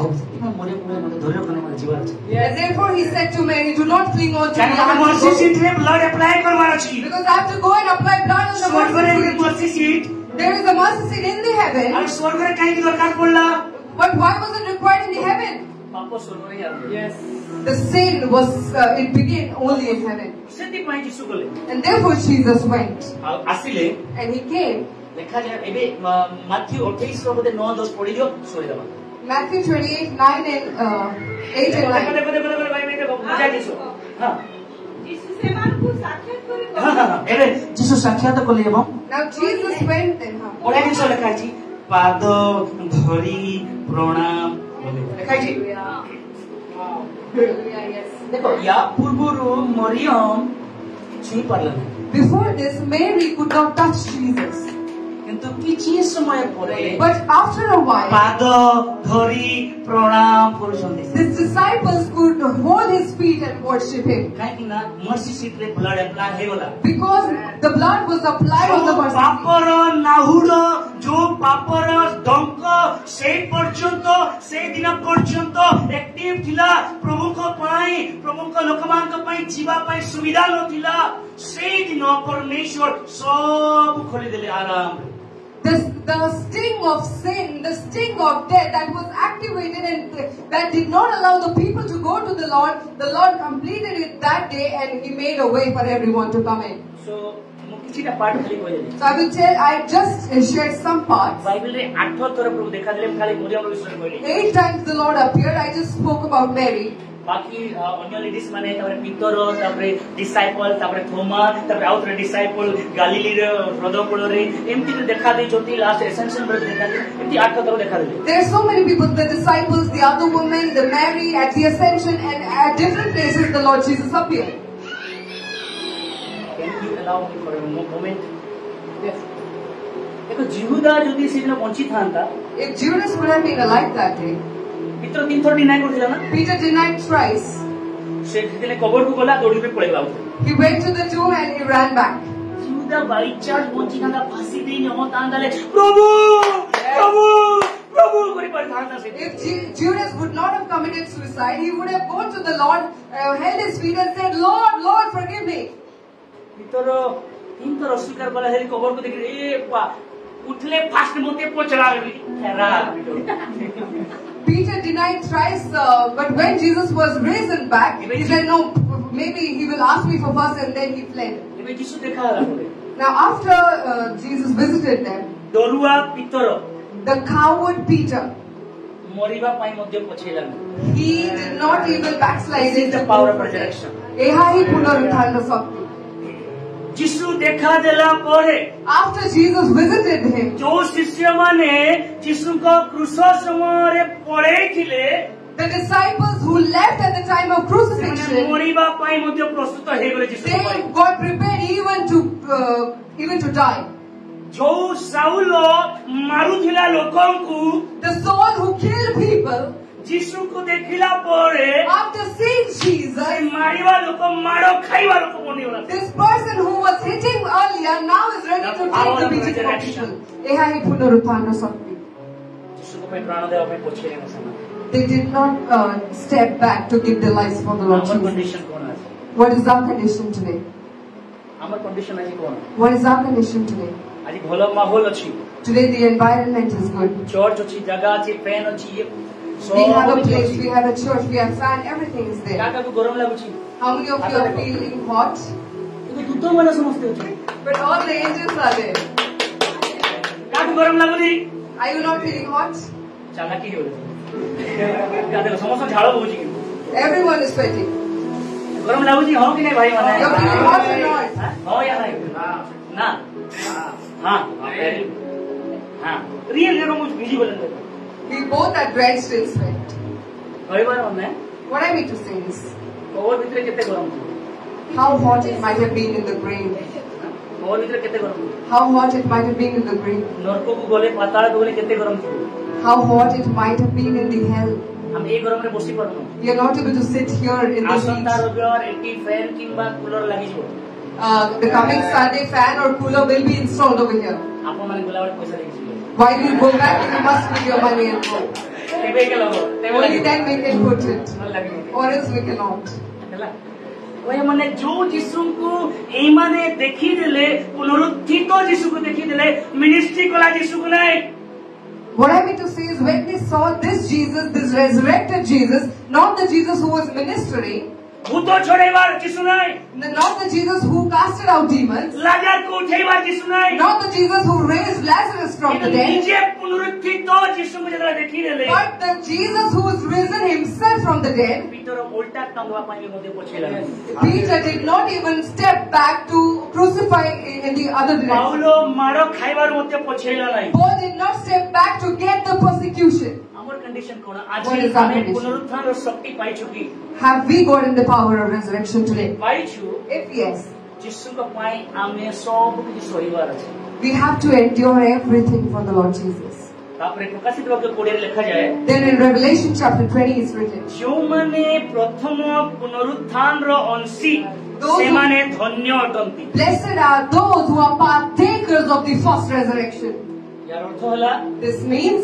मोरे पूरे मते धैर्य करने वाला जीवन अछि. And therefore he said to Mary, do not cling on to me. जाने मर्सी सीट रे ब्लड अप्लाई करवाना छी. Because I have to go and apply blood on the स्वर्ग रे mercy seat. There is a mercy seat in the heaven. और स्वर्ग रे काहे की दरकार पड़ला? But why was it required in the heaven? ପାପ ସ୍ୱର୍ଗରେ ହିଁ ଆରମ୍ଭ। Yes. The sin was, it began only in heaven. ସେଥିପାଇଁ ଯୀଶୁ ଗଲେ And therefore Jesus went. ଆଉ ଆସିଲେ And he came. ଦେଖାଯାଏ ଏବେ ମାଥ୍ୟୁ 28 ର ବୋଧେ 9-10 ପଢିଦିଅ ଶୋଇଦେବା। Matthew 28, 9 and 8 and 9. ଦେଖ ଭାଇ ଦେଖ ମଜା ଯୀଶୁ ହଁ ଯୀଶୁ ସେମାନଙ୍କୁ ସାକ୍ଷାତ କରି ଏବେ ଯୀଶୁ ସାକ୍ଷାତ କଲେ ଏବଂ Now Jesus went then. ବଢିଆ ଜିନିଷ ଲେଖା ହେଇଛି ପାଦ ଧରି ପ୍ରଣାମ ଲେଖା ହେଇଛି। ଦେଖ ୟା ପୂର୍ବରୁ ମରିୟମ ଛୁଇଁ ପାରିଲା ନାହିଁ Before this, Mary could not touch Jesus. କିନ୍ତୁ କିଛି ସମୟ ପରେ But after a while, ପାଦ ଧରି ପ୍ରଣାମ କରୁଛନ୍ତି। his disciples could hold his feet and worship him. କାହିଁକି ନା ମର୍ସି ସିଟରେ ବ୍ଲଡ୍ ଆପ୍ଲାଏ ହେଇଗଲା। Because the blood was applied on the mercy seat. ପାପର ନାହୁଡ ଯୋଉ ପାପର ଡଙ୍କ ସେଇ ପର୍ଯ୍ୟନ୍ତ ସେଇ ଦିନ ପର୍ଯ୍ୟନ୍ତ ଆକ୍ଟିଭ ଥିଲା ପ୍ରଭୁଙ୍କ ପାଇଁ ପ୍ରଭୁଙ୍କ ଲୋକମାନଙ୍କ ପାଇଁ ଯିବା ପାଇଁ ସୁବିଧା ନଥିଲା। ସେଇ ଦିନ ପରମେଶ୍ୱର ସବୁ ଖୋଲିଦେଲେ ଆରାମରେ। The sting of sin, the sting of death that was activated and that did not allow the people to go to the Lord completed it that day and he made a way for everyone to come in. So ମୁଁ କିଛିଟା part ଖାଲି କହିଦେଲି। So I just shared some parts. ବାଇବେଲରେ 8 ଥର ପ୍ରଭୁ ଦେଖାଦେଲେ ମୁଁ ଖାଲି ମରିୟମ ବିଷୟରେ କହିଲି। 8 times the Lord appeared. I just spoke about Mary. बाकी अन्य लेडीज माने तापर पीतर तापर डिसाइपल तापर थोमा तापर आउटर डिसाइपल गलीली रे हृदय कोल रे एमती देखा दे जोती लास्ट एसेंशियल ब्रेक देखा दे एमती 8 तरह देखा दे। There are so many people, the disciples, the other women, the Mary at the ascension, and at different places the Lord Jesus appeared. Can you allow me for a moment? Yes. देखो यहूदा यदि से दिन bunchy थांता If Judas would have been alive that day, पीतर 3 थर deny करथिला ना Peter denied thrice. से दिने कबर को गला दौड़ी पे पड़ेला। He went to the tomb and he ran back. यहूदा बाई चार्ज बंची थांता फांसी दे न हो तांदाले प्रभु प्रभु प्रभु करि पर थांता से। If Judas would not have committed suicide, he would have gone to the Lord, held his feet and said, Lord, Lord, forgive me. पीतर 3 थर अस्वीकार कला हेली कबर को देखि ए पा उठले फास्ट मोते पोचला Hera. Peter denied thrice, but when Jesus was risen back, he said, no, maybe he will ask me for first and then he fled. एबे यीशु देखा हला करे Now after Jesus visited them, डरुआ पीतर the coward Peter, मरिबा पाई मध्ये पछेला। he did not even backslide This is into the power of resurrection. Eha hi punarutthana sakti. यीशु देखा देला परे After Jesus visited him, जो शिष्य माने यीशु को क्रूस समय पड़े थिले the disciples who left at the time of crucifixion, मरिबा पाई मध्ये प्रस्तुत हे गले यीशु they got prepared even to die. जो साउल मारुथिला लोकंकु The Saul who killed people, यीशु को देखिला परे after seeing Jesus, मारिबा लोक मारो खाइबा लोक बनी होला। this person who was hitting earlier now is ready to take the beating of people. Eha hi punarutthana sakti. यीशु को पे प्राण देवा पे पछेले न समा। They did not step back to give their lives for the Lord हमर Jesus. Condition कोन আছে? What is our condition today? हमर कंडीशन আজি कोन? What is our condition today? আজি भलो माहौल अछि। Today the environment is good. Church अछि, जगह अछि, फैन अछि। We have a place, we have a church, we have fan, everything is there. काका को गरम लागुछि। How many of you are feeling hot? तो दूतो वाला समझते हो। But all the angels are there. काका गरम लागुछि। Are you not feeling hot? चालाकी हो। क्या देखो समस्त झाड़ बहुछि। Everyone is sweating. गरम लागुछि हो कि नहीं भाई माने? You're feeling hot or not? हो या नहीं? ना। हां। हां। रियल जरो मुझ विजिबल है। We both are drenched in sweat. भाई बार हमने What I mean to say is, और भीतर कितने गरम थी? how hot it might have been in the grave. और भीतर कितने गरम थी? How hot it might have been in the grave. नरक को गले पाताल को गले कितने गरम थी? How hot it might have been in the hell. हम एक गरम रे बसी पड़नो। We are not able to sit here in the आसंता heat. रविवार 80 फैन किंबा कूलर लागि जो। The coming Sunday fan or cooler will be installed over here. आपन माने गुलावर पैसा लागि जो। While you go back, you must put your money and go. तेबे के लगो। Only then we can put it. मन लागि। Or else we cannot. ହେଲା। ओए माने जो यीशु को एई माने देखि देले पुनरुत्थित यीशु को देखि देले मिनिस्ट्री कोला यीशु को नै What I mean to say is when they saw this Jesus, this resurrected Jesus, not the Jesus who was ministering, ভূত ছড়াইবার কিছু নাই, not the Jesus who casted out demons, লাজারকে উঠাইবার কিছু নাই, not the Jesus who raised Lazarus from the dead, নিজে পুনরুত্থিত যিশুকে যারা দেখিলে, but the Jesus who was risen himself from the dead. Peter উল্টা টাঙ্গা পানির মধ্যে পৌঁছাইলেন। Peter did not even step back to crucify in the other direction. Paulo মার খাইবার মধ্যে পৌঁছাইলা নাই। Paul did not step back to get the persecution. আমার condition কোন What আজি is our আমি condition? পুনরুত্থানের শক্তি পাইছো কি? Have we gotten the power of resurrection today? পাইছো? If yes, যিশুকে পাই আমি সব কিছু সহিবার আছে। we have to endure everything for the Lord Jesus. তারপরে প্রকাশিত বাক্য পড়ে লেখা যায়, Then in Revelation chapter 20 is written, ଯେଉଁମାନେ ପ୍ରଥମ ପୁନରୁତ୍ଥାନର ଅଂଶୀ ସେମାନେ ଧନ୍ୟ ଅଟନ୍ତି। blessed are those who are partakers of the first resurrection. ইয়ার অর্ଥ ହେଲା, This means,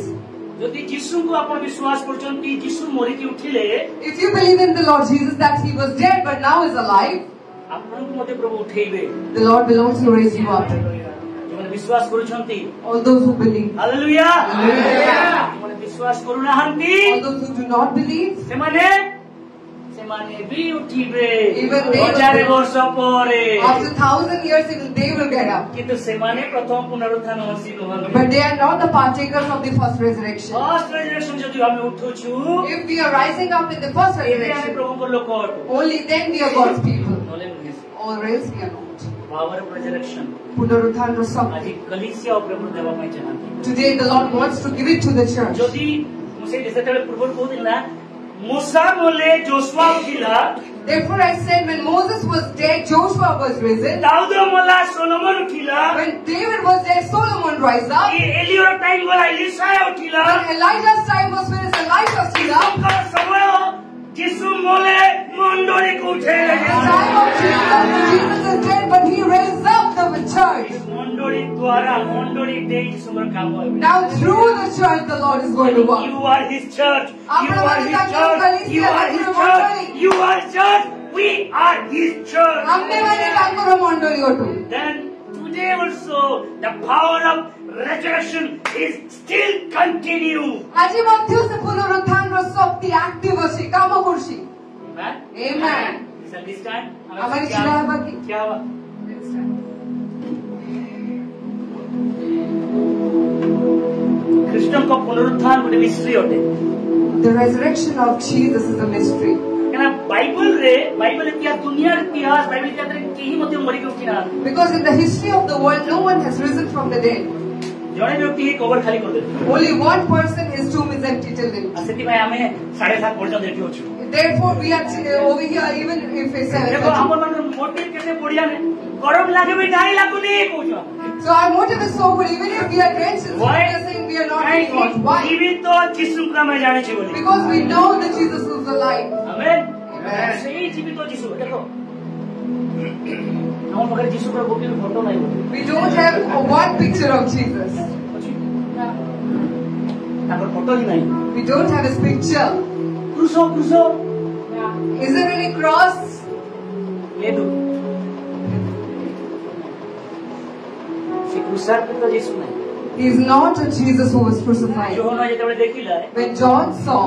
ଯଦି ଯୀଶୁଙ୍କୁ ଆପଣ ବିଶ୍ୱାସ କରୁଛନ୍ତି, ଯୀଶୁ ମରିକି ଉଠିଲେ, if you believe in the Lord Jesus that he was dead but now is alive, ଆପଣଙ୍କୁ ମଧ୍ୟ ପ୍ରଭୁ ଉଠେଇବେ। the Lord will also raise you up. ଯେଉଁମାନେ ବିଶ୍ୱାସ କରୁଛନ୍ତି, All those who believe. Hallelujah. Hallelujah. ଯେଉଁମାନେ ବିଶ୍ୱାସ କରୁନାହାନ୍ତି, All those who do not believe, ସେମାନେ ବି ଉଠିବେ Even they will 1000 ବର୍ଷ ପରେ। after 1,000 years even they will get up. କିନ୍ତୁ ସେମାନେ ପ୍ରଥମ ପୁନରୁତ୍ଥାନ ଅଂଶୀ ନୁହନ୍ତି। But they are not the partakers of the first resurrection. First resurrection ଯଦି ଆମେ ଉଠୁଛୁ, If we are rising up in the first ଏବେ ଆମେ resurrection, ପ୍ରଭୁଙ୍କ ଲୋକ ଅଟୁ, only then we are God's people. ନହେଲେ ନୁହେଁ। Or else we are not. Power of resurrection Punaruthan ଆଜି Rasam. କଲିସିଆ ଉପରେ ପ୍ରଭୁ ଦେବା ପାଇଁ ଚାହାନ୍ତି। Today the Lord wants to give it to the church. ଯଦି ମୁଁ ସେଇ ଯେତେବେଳେ ପୂର୍ବରୁ କହୁଥିଲି ନା, ମୂଷା ମଲେ ଯୋଶୁଆ ଉଠିଲା, Therefore I said when Moses was dead, Joshua was risen. ଦାଉଦ ମଲା ସୋଲୋମନ ଉଠିଲା, When David was dead, Solomon rise up. ଏଲିୟର ଟାଇମ ଗଲା ଇଲିଶା ଉଠିଲା, When Elijah's time was finished, Elisha stood up. ଯୀଶୁଙ୍କ ସମୟ ଯୀଶୁ ମଲେ ମଣ୍ଡଳୀକୁ ଉଠେଇଲେ। In the time of Jesus is dead, but he raised up the church. ମଣ୍ଡଳୀ ଦ୍ୱାରା ମଣ୍ଡଳୀ ଦେଇ ଯୀଶୁଙ୍କର କାମ ହେବ। Now through the church the Lord is going to work. You are his church. You are his church. You are his church. You are his church. We are his church. Ammemane tankara mandali otu. Then today also the power of resurrection is still continue. Aji madhyo se punaruthan ro shakti active achi kama korchi. Amen. Amen. Shall we stand? Amari chila heba ki? क्या हुआ? कृष्ण का पुनरुत्थान ଗୋଟେ mystery ଅଟେ। The resurrection of Jesus is a mystery. କାରଣ Bible ଇତିହାସ ଦୁନିଆର ଇତିହାସ ବାଇବଲ ଇତିହାସରେ କେହି ମଧ୍ୟ ମରିକି ଉଠି ନାହାନ୍ତି। Because in the history of the world, no one has risen from the dead. ଜଣେ ବ୍ୟକ୍ତି ହିଁ କବର ଖାଲି କରିଦେଲେ। Only one person, his tomb is empty till then. ସେଥିପାଇଁ ଆମେ 7:30 ପର୍ଯ୍ୟନ୍ତ ଏଠି ଅଛୁ। Therefore, we are over here even if it's ଦେଖ 7:30. ଆମମାନଙ୍କର ମୋଟିଭ କେତେ ବଢିଆ ନେ ଗରମ ଲାଗିବି ନାହିଁ ଲାଗୁନି କହୁଛ। So our motive is so good. Even if we are drenched in sweat, we are saying we are not being hot. Why? ଜୀବିତ ଯୀଶୁଙ୍କୁ ଆମେ ଜାଣିଛୁ ବୋଲି। Because we know that Jesus is alive. Amen. Amen. ସେଇ ଜୀବିତ ଯୀଶୁ ଦେଖ ଆମ ପାଖରେ ଯୀଶୁଙ୍କର ଗୋଟିଏ ଫଟୋ ନାହିଁ ବୋଲି। We don't have one picture of Jesus. ତାଙ୍କର ଫଟୋ ହିଁ ନାହିଁ। We don't have his picture. କୃଷ Is there any cross? లేదు। ସେ କୃଷାର୍ପିତ ଯୀଶୁ ନାହିଁ। He is not a Jesus who was crucified. ଯୋହନ ଯେତେବେଳେ ଦେଖିଲା, When John saw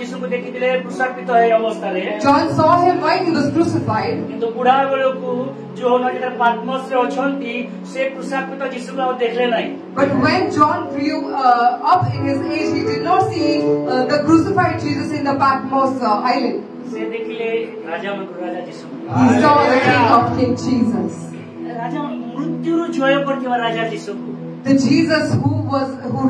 ଯୀଶୁଙ୍କୁ ଦେଖିଥିଲେ କୃଷାର୍ପିତ ହେଇ ଅବସ୍ଥାରେ, John saw him while he was crucified. କିନ୍ତୁ ବୁଢା ବେଳକୁ ଯୋହନ ଯେତେବେଳେ ପାତ୍ମସରେ ଅଛନ୍ତି, ସେ କୃଷାର୍ପିତ ଯୀଶୁଙ୍କୁ ଆଉ ଦେଖିଲେ ନାହିଁ। But when John grew up in his age, he did not see the crucified Jesus in the Patmos island. ସେ ଦେଖିଲେ ରାଜାମାନଙ୍କର ରାଜା ଯୀଶୁ। He saw the King of Kings, Jesus. ରାଜା ମୃତ୍ୟୁରୁ ଜୟ କରିଥିବା ରାଜା ଯୀଶୁଙ୍କୁ। The Jesus who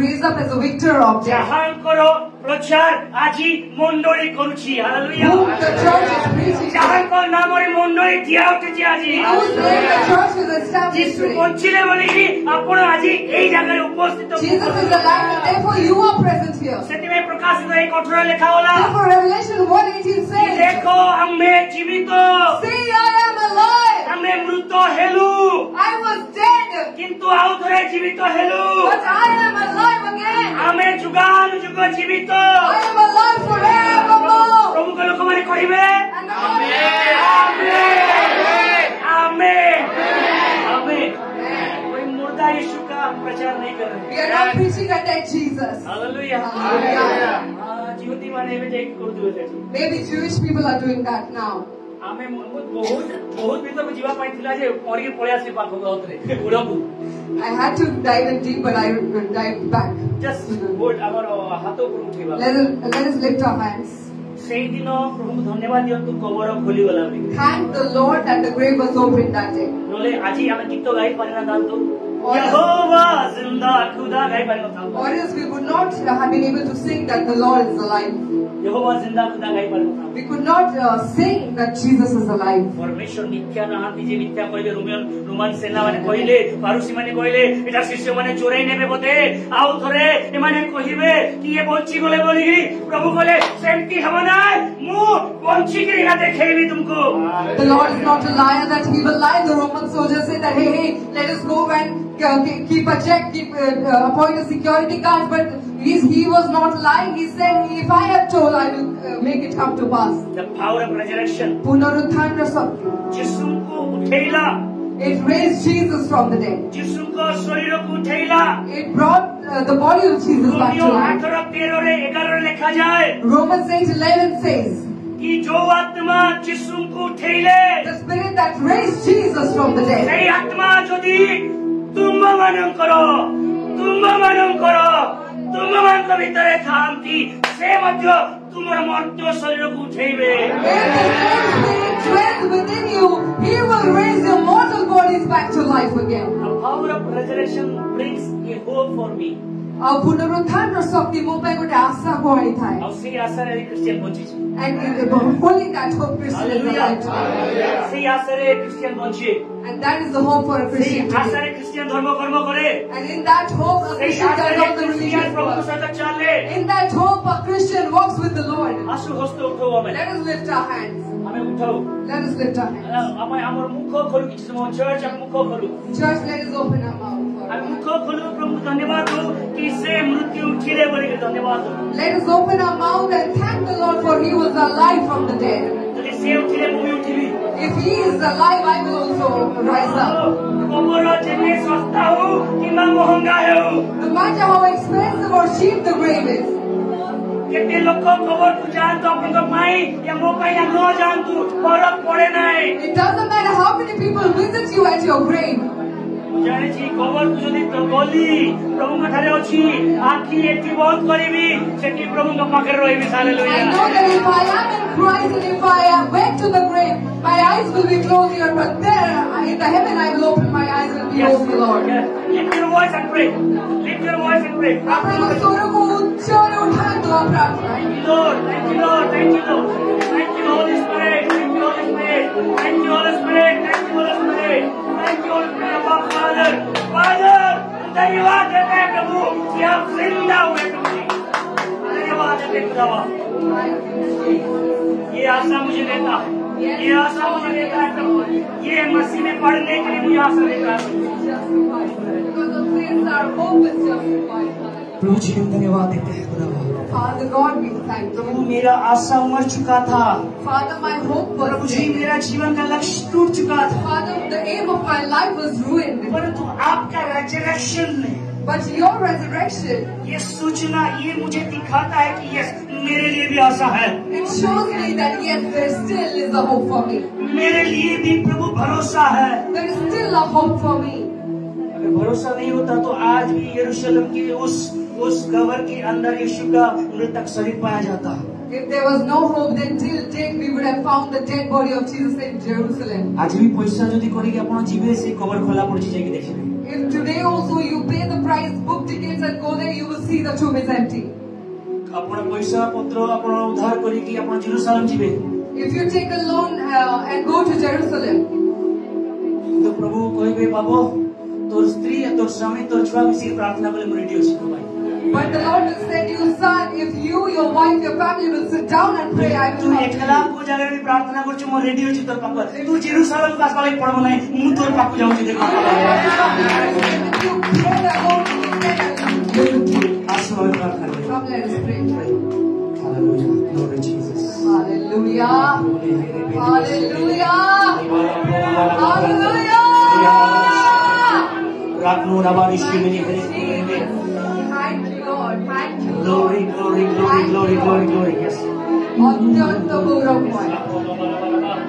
raised up as a victor of death. ଯାହାଙ୍କର ପ୍ରଚାର ଆଜି ମଣ୍ଡଳୀ କରୁଛି। Hallelujah. Whom the church is preaching. ଯାହାଙ୍କ ନାମରେ ମଣ୍ଡଳୀ ଠିଆ ଉଠିଛି ଆଜି। Whose name the church is established. ଯୀଶୁ ବଞ୍ଚିଲେ ବୋଲିକି ଆପଣ ଆଜି ଏଇ ଜାଗାରେ ଉପସ୍ଥିତ। Jesus is alive and therefore you are present here. ସେଥିପାଇଁ ପ୍ରକାଶିତ ଏଇ କଠୋର ଲେଖାଗଲା, Therefore Revelation 1:18 says, ଦେଖ ଆମେ ଜୀବିତ, see, I am alive. ଆମେ ମୃତ ହେଲୁ, I was dead, କିନ୍ତୁ ଆଉ ଥରେ ଜୀବିତ ହେଲୁ। but I am alive again. ଆମେ ଯୁଗାନୁଯୁଗ ଜୀବିତ। I am alive forevermore. ପ୍ରଭୁଙ୍କ ଲୋକମାନେ କହିବେ And आमेन आमेन आमेन। कोई मुर्दा यीशु का प्रचार नहीं कर रहे We are not preaching a dead Jesus. Hallelujah Hallelujah. जीवती माने ଏବେ ଯାଇକି କରୁଥିବେ ସେଠି Maybe Jewish people are doing that now. ଆମେ ବହୁତ ଭିତରକୁ ଯିବା ପାଇଁ ଥିଲା ଯେ ମରିକି ପଳେଇ ଆସିଲି ପାଖକୁ ଆଉଥରେ ଉଡକୁ I had to dive in deep, but I dived back. Just good ଆମର ହାତ ଉପରୁ ଉଠେଇବା Let us lift our hands. ସେଇ ଦିନ ପ୍ରଭୁଙ୍କୁ ଧନ୍ୟବାଦ ଦିଅନ୍ତୁ କବର ଖୋଲିଗଲା Thank the Lord that the grave was opened that day. ନହେଲେ ଆଜି ଆମେ ଗୀତ ଗାଇ ପାରିନଥାନ୍ତୁ यहोवा जिंदा खुदा गाई ପାରିନଥାନ୍ତୁ Or else we would not have been able to sing that the Lord is alive. यहोवा जिंदा खुदा गाई ପାରିନଥାନ୍ତୁ We could not sing that Jesus is alive. परमेश्वर मिथ्या नाहांती जे मिथ्या कहले रोमान सेना माने कहले फारूसी माने कहले एटा शिष्य माने चोराई नेबे बोते आउ थरे ए माने कहिबे कि ये बंची गले बोली प्रभु कहले सेमती हबो ना मु बंची के ना देखेबी तुमको The Lord is not a liar that he will lie. The Roman soldiers say that hey, let us go and keep a check, appoint a security guard, but he was not lying. He said, if I have told, I will make it come to pass. The power of resurrection. पुनरुत्थान शक्ति. जिसु को उठेला. It raised Jesus from the dead. जिसु को शरीर को उठेला. It brought the body of Jesus back to life. लिखा जाए. Romans 8:11 says. कि जो आत्मा जिसु को उठेले. The spirit that raised Jesus from the dead. সেই আত্মা যদি ତୁମମାନଙ୍କ ଭିତରେ ଥାଆନ୍ତି ସେ ମଧ୍ୟ ତୁମର ମର୍ତ୍ତ୍ୟ ଶରୀରକୁ ଉଠେଇବେ within you, he will raise your mortal bodies back to life again. The power of resurrection brings a hope for me. ଆଉ ପୁନରୁତ୍ଥାନର ଶକ୍ତି ମୋ ପାଇଁ ଗୋଟେ ଆଶାକୁ ଆଣିଥାଏ. ଆଉ ସେଇ ଆଶାରେ ଖ୍ରୀଷ୍ଟିଆନ ବଞ୍ଚିଛି. And holding that hope, Christian is alive today. ସେଇ ଆଶାରେ ଖ୍ରୀଷ୍ଟିଆନ ବଞ୍ଚେ. And that is the hope for a Christian today. ଆଶାରେ ଖ୍ରୀଷ୍ଟିଆନ ଧର୍ମ କର୍ମ କରେ. And in that hope, a Christian does all the religious work. In that hope, a Christian walks with the Lord. ଆସୁ ହସ୍ତ ଉଠାଉ ଆମେ. Let us lift our hands. ଆମେ ଉଠାଉ. Let us lift our hands. ଆମେ ଆମର ମୁଖ ଖୋଲୁ କିଛି ସମୟ ଚର୍ଚ୍ଚ ଆମେ ମୁଖ ଖୋଲୁ. Church, let us open our mouth. ଆମେ ମୁଖ ଖୋଲୁ ପ୍ରଭୁଙ୍କୁ ଧନ୍ୟବାଦ ଦଉ କି ସେ ମୃତ୍ୟୁ ଉଠିଲେ ବୋଲି ଧନ୍ୟବାଦ ଦଉ. Let us open our mouth and thank the Lord for he was alive from the dead. ଯଦି ସେ ଉଠିଲେ ମୁଁ ବି ଉଠିବି. If he is alive, I will also rise up. କବର ଯେତେ ଶସ୍ତା ହଉ କିମ୍ବା ମହଙ୍ଗା ହେଉ. No matter how expensive or cheap the grave is. କେତେ ଲୋକ କବରକୁ ଯାଆନ୍ତୁ ଆପଣଙ୍କ ପାଇଁ ୟା ମୋ ପାଇଁ ନ ଯାଆନ୍ତୁ ଫରକ ପଡେ ନାହିଁ. It doesn't matter how many people visit you at your grave. ଜାଣିଛି କବରକୁ ଯଦି ଗଲି ପ୍ରଭୁଙ୍କ ଠାରେ ଅଛି ଆଖି ଏଠି ବନ୍ଦ କରିବି ସେଠି ପ୍ରଭୁଙ୍କ ପାଖରେ ରହିବି. Hallelujah. I know that if I am in Christ and if I went to the grave, my eyes will be closed here, but there in the heaven I will open my eyes and behold the Lord. Lift your voice and pray. Lift your voice and pray. आपने स्वरों उच्चारे उठाएं तो प्रार्थना. Thank you Lord. Thank you Lord. Thank you Lord. Thank you Holy Spirit. Thank you Holy Spirit. Thank you Holy Spirit. Thank you Holy Spirit. Thank you Holy Spirit. Father, Father, धन्यवाद देते हैं प्रभु कि आप जिंदा हुए प्रभु. धन्यवाद देते हैं खुदावा. ये आशा मुझे देता है. ये आशा मुझे देता है प्रभु. ये मसीह में पढ़ने के लिए मुझे आशा देता है. प्रभु जी को धन्यवाद देते हैं खुदावा. Father God, we thank you. प्रभु मेरा आशा मर चुका था. Father, my hope was प्रभु जी मेरा जीवन का लक्ष्य टूट चुका था. Father, the aim of my life was ruined. परंतु आपका resurrection ने But your resurrection, ये सूचना ये मुझे दिखाता है कि यस मेरे लिए भी आशा है. it shows me that yes, there still is a hope for me. मेरे लिए भी प्रभु भरोसा है. There is still a hope for me. अगर भरोसा नहीं होता तो आज भी यरूशलेम की उस कब्र के अंदर यीशु का मृतक शरीर पाया जाता. If there was no hope, then till date we would have found the dead body of Jesus in Jerusalem. आज भी पैसा जदि करिके आपण जीवे से कब्र खोला पड़ची जाके देखिबे. If today also you pay the price, book tickets and go there, you will see the tomb is empty. आपण पैसा पत्र आपण उधार करिके आपण जेरूशलेम जीवे. If you take a loan and go to Jerusalem, तो प्रभु कहबे बाबू तोर स्त्री या तोर स्वामी तोर छुआ मिसी प्रार्थना करे रेडी अछि भाई. but the Lord will say to you, son, if you, your wife, your family will sit down and pray, I will तू एकला को जगह में प्रार्थना करछु मो रेडी अछि तोर पाख. तू जेरूशलेम पास वाले पड़बो नहीं मु तोर पाख जाउछि देख. आसो प्रार्थना कर. Come, let us pray. Hallelujah. Glory Jesus. Hallelujah. Hallelujah. Hallelujah. Raknu Nabari Shimini. Thank you, Lord. Thank you, Glory, glory, glory, glory, glory, glory. Yes. অত্যন্ত গৌরবময়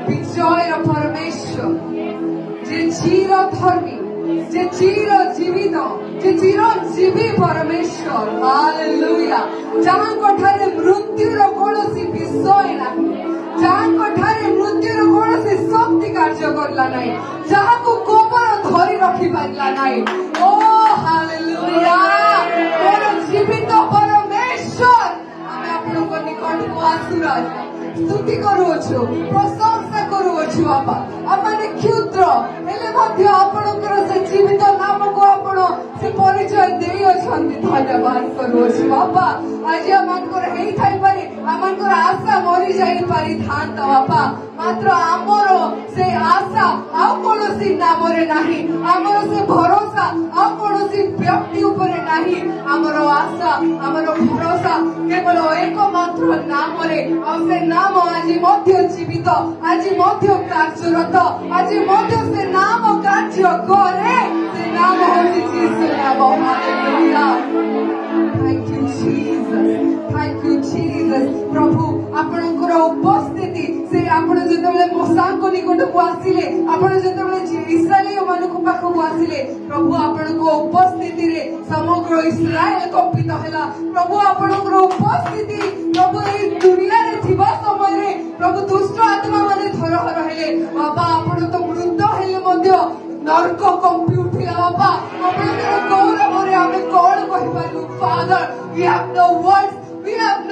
বিজয়ের পরমেশ্বর যে চিরধর্মী যে চিরজীবিত যে চিরজীবী পরমেশ্বর ହାଲେଲୁୟା ଯାହାଙ୍କ ଠାରେ ମୃତ୍ୟୁର କୌଣସି ବିଷୟ ନାହିଁ ଯାହାଙ୍କ ଠାରେ ମୃତ୍ୟୁର କୌଣସି ଶକ୍ତି କାର୍ଯ୍ୟ କଲା ନାହିଁ ଯାହାକୁ କୋବର ଧରି ରଖିପାରିଲା ନାହିଁ ଓ ହାଲେଲୁୟା ମୋର ଜୀବିତ ପରମେଶ୍ୱର ଆମେ ଆପଣଙ୍କ ନିକଟକୁ ଆସୁରାଜା स्तुति करूछु प्रशंसा करूछु बाबा आमने क्षुद्र हेले मध्य आपणकर से जीवित नाम को आपण से परिचय देई अछंती धन्यवाद करूछु बाबा आज आमनकर हेई थाई पारे आमनकर आशा मरि जाई पारी थांत बाबा मात्र आमर से आशा आ कोनोसी नामरे नाही आमर से भरोसा आ कोनोसी व्यक्ति ऊपर नाही आमर आशा आमर भरोसा केवल एकमात्र नामरे आ से नाम आज मध्य जीवित आज मध्य कार्यरत आज मध्य से नाम कार्य करे से नाम होची यीशु नाम हालेलुया थैंक यू जीसस प्रभु आपनकर उपस्थिति से आपण जेतबेले मोसाको निकटको आसिले आपण जेतबेले इस्राएलियो मानको पाखको आसिले प्रभु आपनको उपस्थिति रे समग्र इस्राएल कंपित हैला प्रभु आपनकर उपस्थिति प्रभु ए दुनिया रे थिबा समय रे प्रभु दुष्ट आत्मा माने धरहर हेले बाबा आपण तो मृत हेले मध्य नरक कंपी उठिला बाबा आपनकर गौरव रे आमे कोन कहि पालु father we have no words we have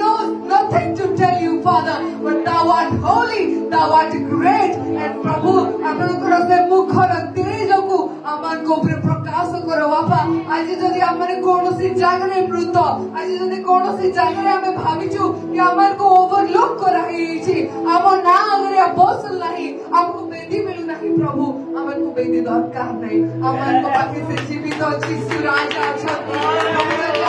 nothing to tell you father but thou art holy thou art great and prabhu आपनकर से मुखर तेज को अमन को प्रकाश करो बाबा आज जदि हमने कोनोसी जागा रे मृत आज जदि कोनोसी जागा रे हमें भाबिछु कि हमन को ओवरलुक करा हेछि हम ना अगर बसल नहीं हमको बेदी मिलु नहीं प्रभु हमन को बेदी दरकार नहीं हमन को बाकी से जीवित अछि सुराजा छथि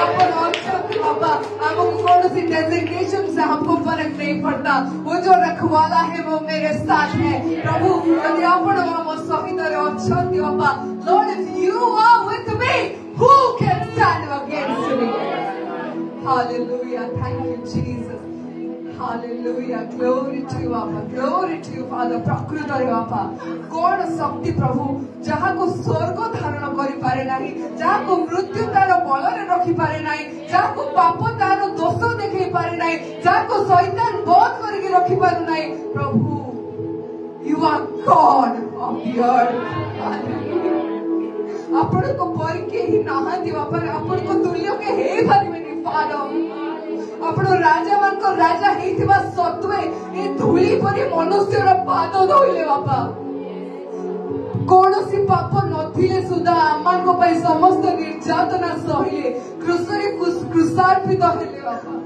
अपन अछथि बाबा हमको कोनोसी डेजिग्नेशन से हमको फर्क नहीं पड़ता वो जो रखवाला है वो मेरे साथ है प्रभु यदि आपण हम सहित रे अछथि बाबा Lord if you are with me who can stand against me hallelujah thank you Jesus hallelujah glory to you Abba glory to you Father प्रकृत रे बाबा कोन शक्ति प्रभु जहा को स्वर्ग धारण करि पारे नाही जहा को मृत्यु तार बल रे रखि पारे नाही जहा को पाप तार दोष देखै पारे नाही जहा को शैतान बोध करि के रखि पारे नाही प्रभु you are God of the earth hallelujah आपण को पर के ही नाहंती बाबा आपण को तुल्य के हे परिमेनी फादर आपण राजा मान को राजा हेतिबा सत्वे ए धूली परी मनुष्य रो पाद धोइले बाबा कोनोसी पाप नथिले सुदा आमान को पई समस्त निर्यातना सहिले क्रूसरे क्रूसार्पित हेले बाबा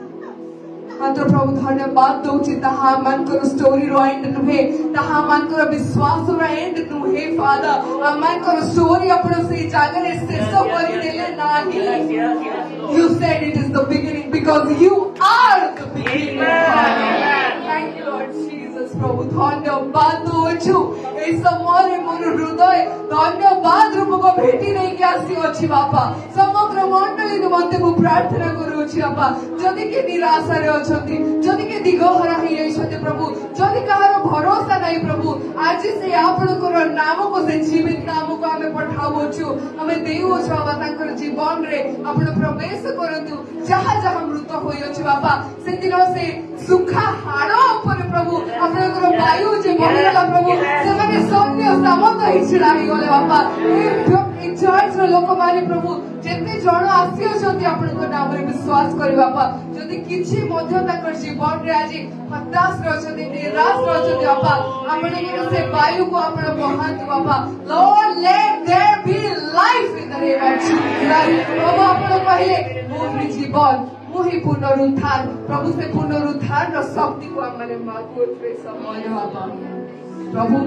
मात्र प्रभु धन्यवाद दउछि ताहा मानकर स्टोरी रो एंड नुहे ताहा मानकर विश्वास रो एंड नुहे फादर मानकर स्टोरी अपन से जागा रे शेष करि देले नाही you said it is the beginning because you are the beginning thank you Lord Jesus प्रभु धन्यवाद दउछु ए समय मोर हृदय धन्यवाद रूप को भेटी नहीं के आसी अछि बाबा समग्र मंडली निमंते मु प्रार्थना करूछि बाबा जदि के निराशा रे अछंती जदि के दिगहरा हे छथि प्रभु जदि कहारो भरोसा नहीं प्रभु आज से आपनकर नाम को से जीवित नाम को हमें पठावछु हमें देउ छ बाबा ताकर जीवन रे आपण प्रवेश करंतु जहां जहां मृत होय अछि बाबा से दिन से सुखा हाड़ो ऊपर प्रभु आपनकर वायु जे बनिला प्रभु से माने सौम्य सामंत ही छिड़ा ही गले बाबा ए चर्च रो लोक माने प्रभु जेते जण आसी अछंती आपनकर नाम रे विश्वास करि बाबा जदि किछि मध्य ताकर जीवन रे आज हताश रहछथि निराश रहछथि बाबा आपनकर से वायु को आपण बहात बाबा lord let there be life in the name of Jesus बाबा आपण पहिले मोहि जीवन मोहि पुनरुत्थान प्रभु से पुनरुत्थान रो शक्ति को हमने मांगो रे समय बाबा प्रभु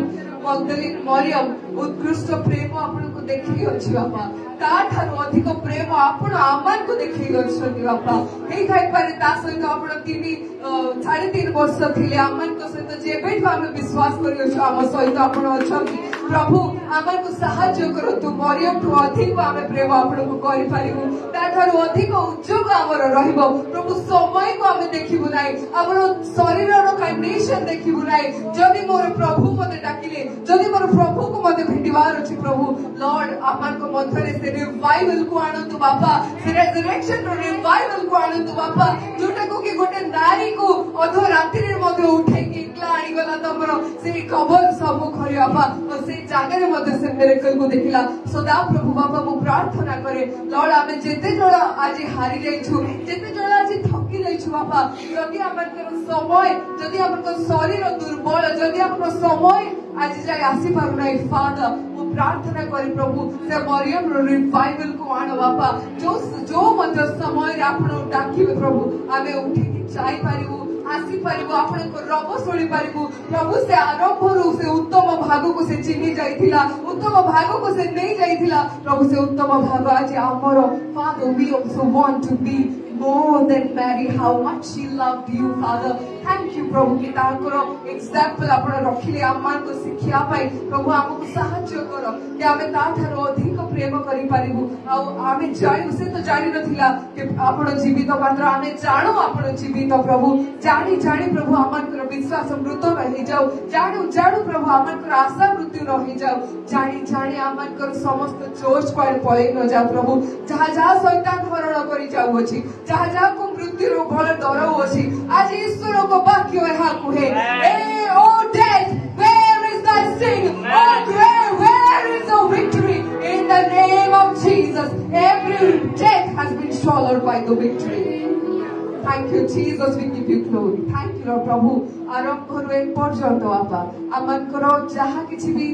मगदलीन मरियम उत्कृष्ट प्रेम आपण को देखि अछि बाबा ताठार अधिक प्रेम आपण आमान को देखि अछि बाबा हे थाई पारे ता सहित आपण तिनी 3.5 वर्ष थिले आमन को सहित जेबेठु आमे विश्वास करियो आम सहित आपण अछंती प्रभु आमन को सहाय्य करतु मरियम ठु अधिक आमे प्रेम आपण को करि पारिबु ताठारु अधिक उज्जवल आमर रहइबो प्रभु समय को आमे देखिबु नाही आमर शरीर रो कंडीशन देखिबु नाही जदि मोर प्रभु मते डाकिले जदि मोर प्रभु को मते भेटिबार अछि प्रभु लॉर्ड आमन को मधरे से रिवाइवल को आनंतु बापा से रेजरेक्शन रो रिवाइवल को आनंतु बापा जोटा को कि गोटे नारी को अध रात्रि रे मते उठे कि इकला आनी गला तमरो से खबर सब खरि बापा और से जागा रे मते से मिरेकल को देखिला सदा प्रभु बापा मु प्रार्थना करे लॉर्ड आमे जेते जोड़ा आज हारि जाइछु जेते जोड़ा आज थकी जाइछु बापा जदि हमर समय जदि हमर शरीर दुर्बल जदि हमर समय आज जाय आसी पारु नाही फादर मु प्रार्थना करी प्रभु से मरियम रो रिवाइवल को आनो बापा जो मते समय रे आपण डाकिबे प्रभु आमे उठी जाई पारिबु आसी पारिबु आपण को रब सोली पारिबु प्रभु से आरंभ रु से उत्तम भाग को से चिनी जाइथिला उत्तम भाग को से नहीं जाइथिला प्रभु से उत्तम भाग आज हमर father we also want to be more than Mary, how much she loved you, Father. Thank you, Prabhu, कि ताकरो example आपण रखिले आमान को शिक्षा पाई प्रभु हमको सहाय्य करो कि आमे ताठारो अधिक प्रेम करि पारिबु आ आमे जानि से तो जानि नथिला कि आपण जीवित पात्र आमे जानो आपण जीवित प्रभु जानि जानि प्रभु आमान को विश्वास मृत रहि जाऊ जानु प्रभु आमान को आशा मृत्यु रहि जाऊ जानि जानि आमान को समस्त जोश पर पळे न जा प्रभु जहा शैतान हरण करि जाऊ अछि जहा को मृत्यु रो भल डर अछि आज ईश्वर को वाक्य यहा कुहे ए O death where is thy sting o grave where is the victory in the name of Jesus every death has been swallowed by the victory thank you Jesus we give you glory thank you Lord प्रभु आरंभ रो एक पर्यंत बापा अमन करो जहा किछि भी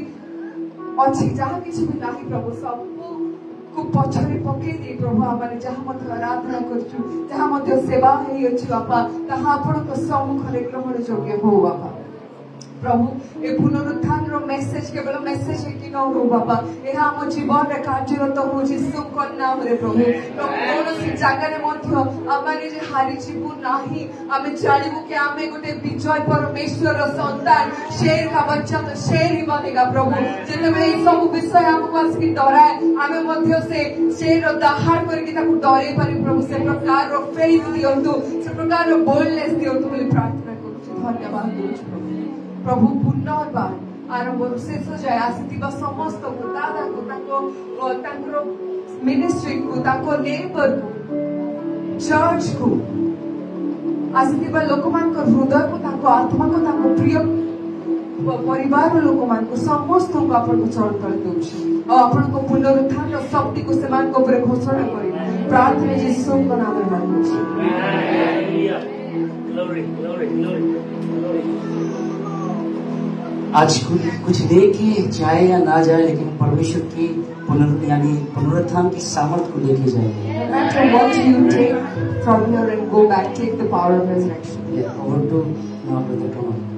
अछि जहा किछि भी नाही प्रभु सब को पछरे पके दे प्रभु आमाने जहा मत आराधना करछु जहा मत सेवा हेइ अछि बापा तहा आपण को सम्मुख रे ग्रहण योग्य हो बापा प्रभु ए पुनरुत्थान रो मेसेज केवल मेसेज कि न हो बापा एहा हम जीवन रे कार्यरत हो यीशु को नाम रे प्रभु कोन से जागा रे मध्य आमाने जे हारि जीवु नाही आमे जानिबु कि आमे गोटे विजय परमेश्वर रो संतान शेर का बच्चा तो शेर ही बनेगा प्रभु जेते में ई सब विषय हमको आसकी डराए आमे मध्य से शेर रो दहाड़ करके ताकू डरे पारि प्रभु से प्रकार रो फेथ दियंतु से प्रकार रो बोल्डनेस दियंतु बोली प्रार्थना करू धन्यवाद दउछु प्रभु पुनर्बार आरंभ शेष जाए आसिथिबा समस्त को दादा को ताको मिनिस्ट्री को ताको नेबर को चर्च को आसिथिबा लोकमान को हृदय को ताको आत्मा को ताको प्रिय परिवार लोक मान को समस्त को आपण को चरण कर दउछि और आपण को पुनरुत्थान रो शक्ति को समान को ऊपर घोषणा करी प्रार्थना यीशु के नाम में मांगछि हालेलुया ग्लोरी ग्लोरी ग्लोरी आज कुछ दे के जाए या ना जाए लेकिन परमेश्वर की पुनरुत्थान की सामर्थ को लेके जाए no matter what you take from here and go back take the power of resurrection over to now with the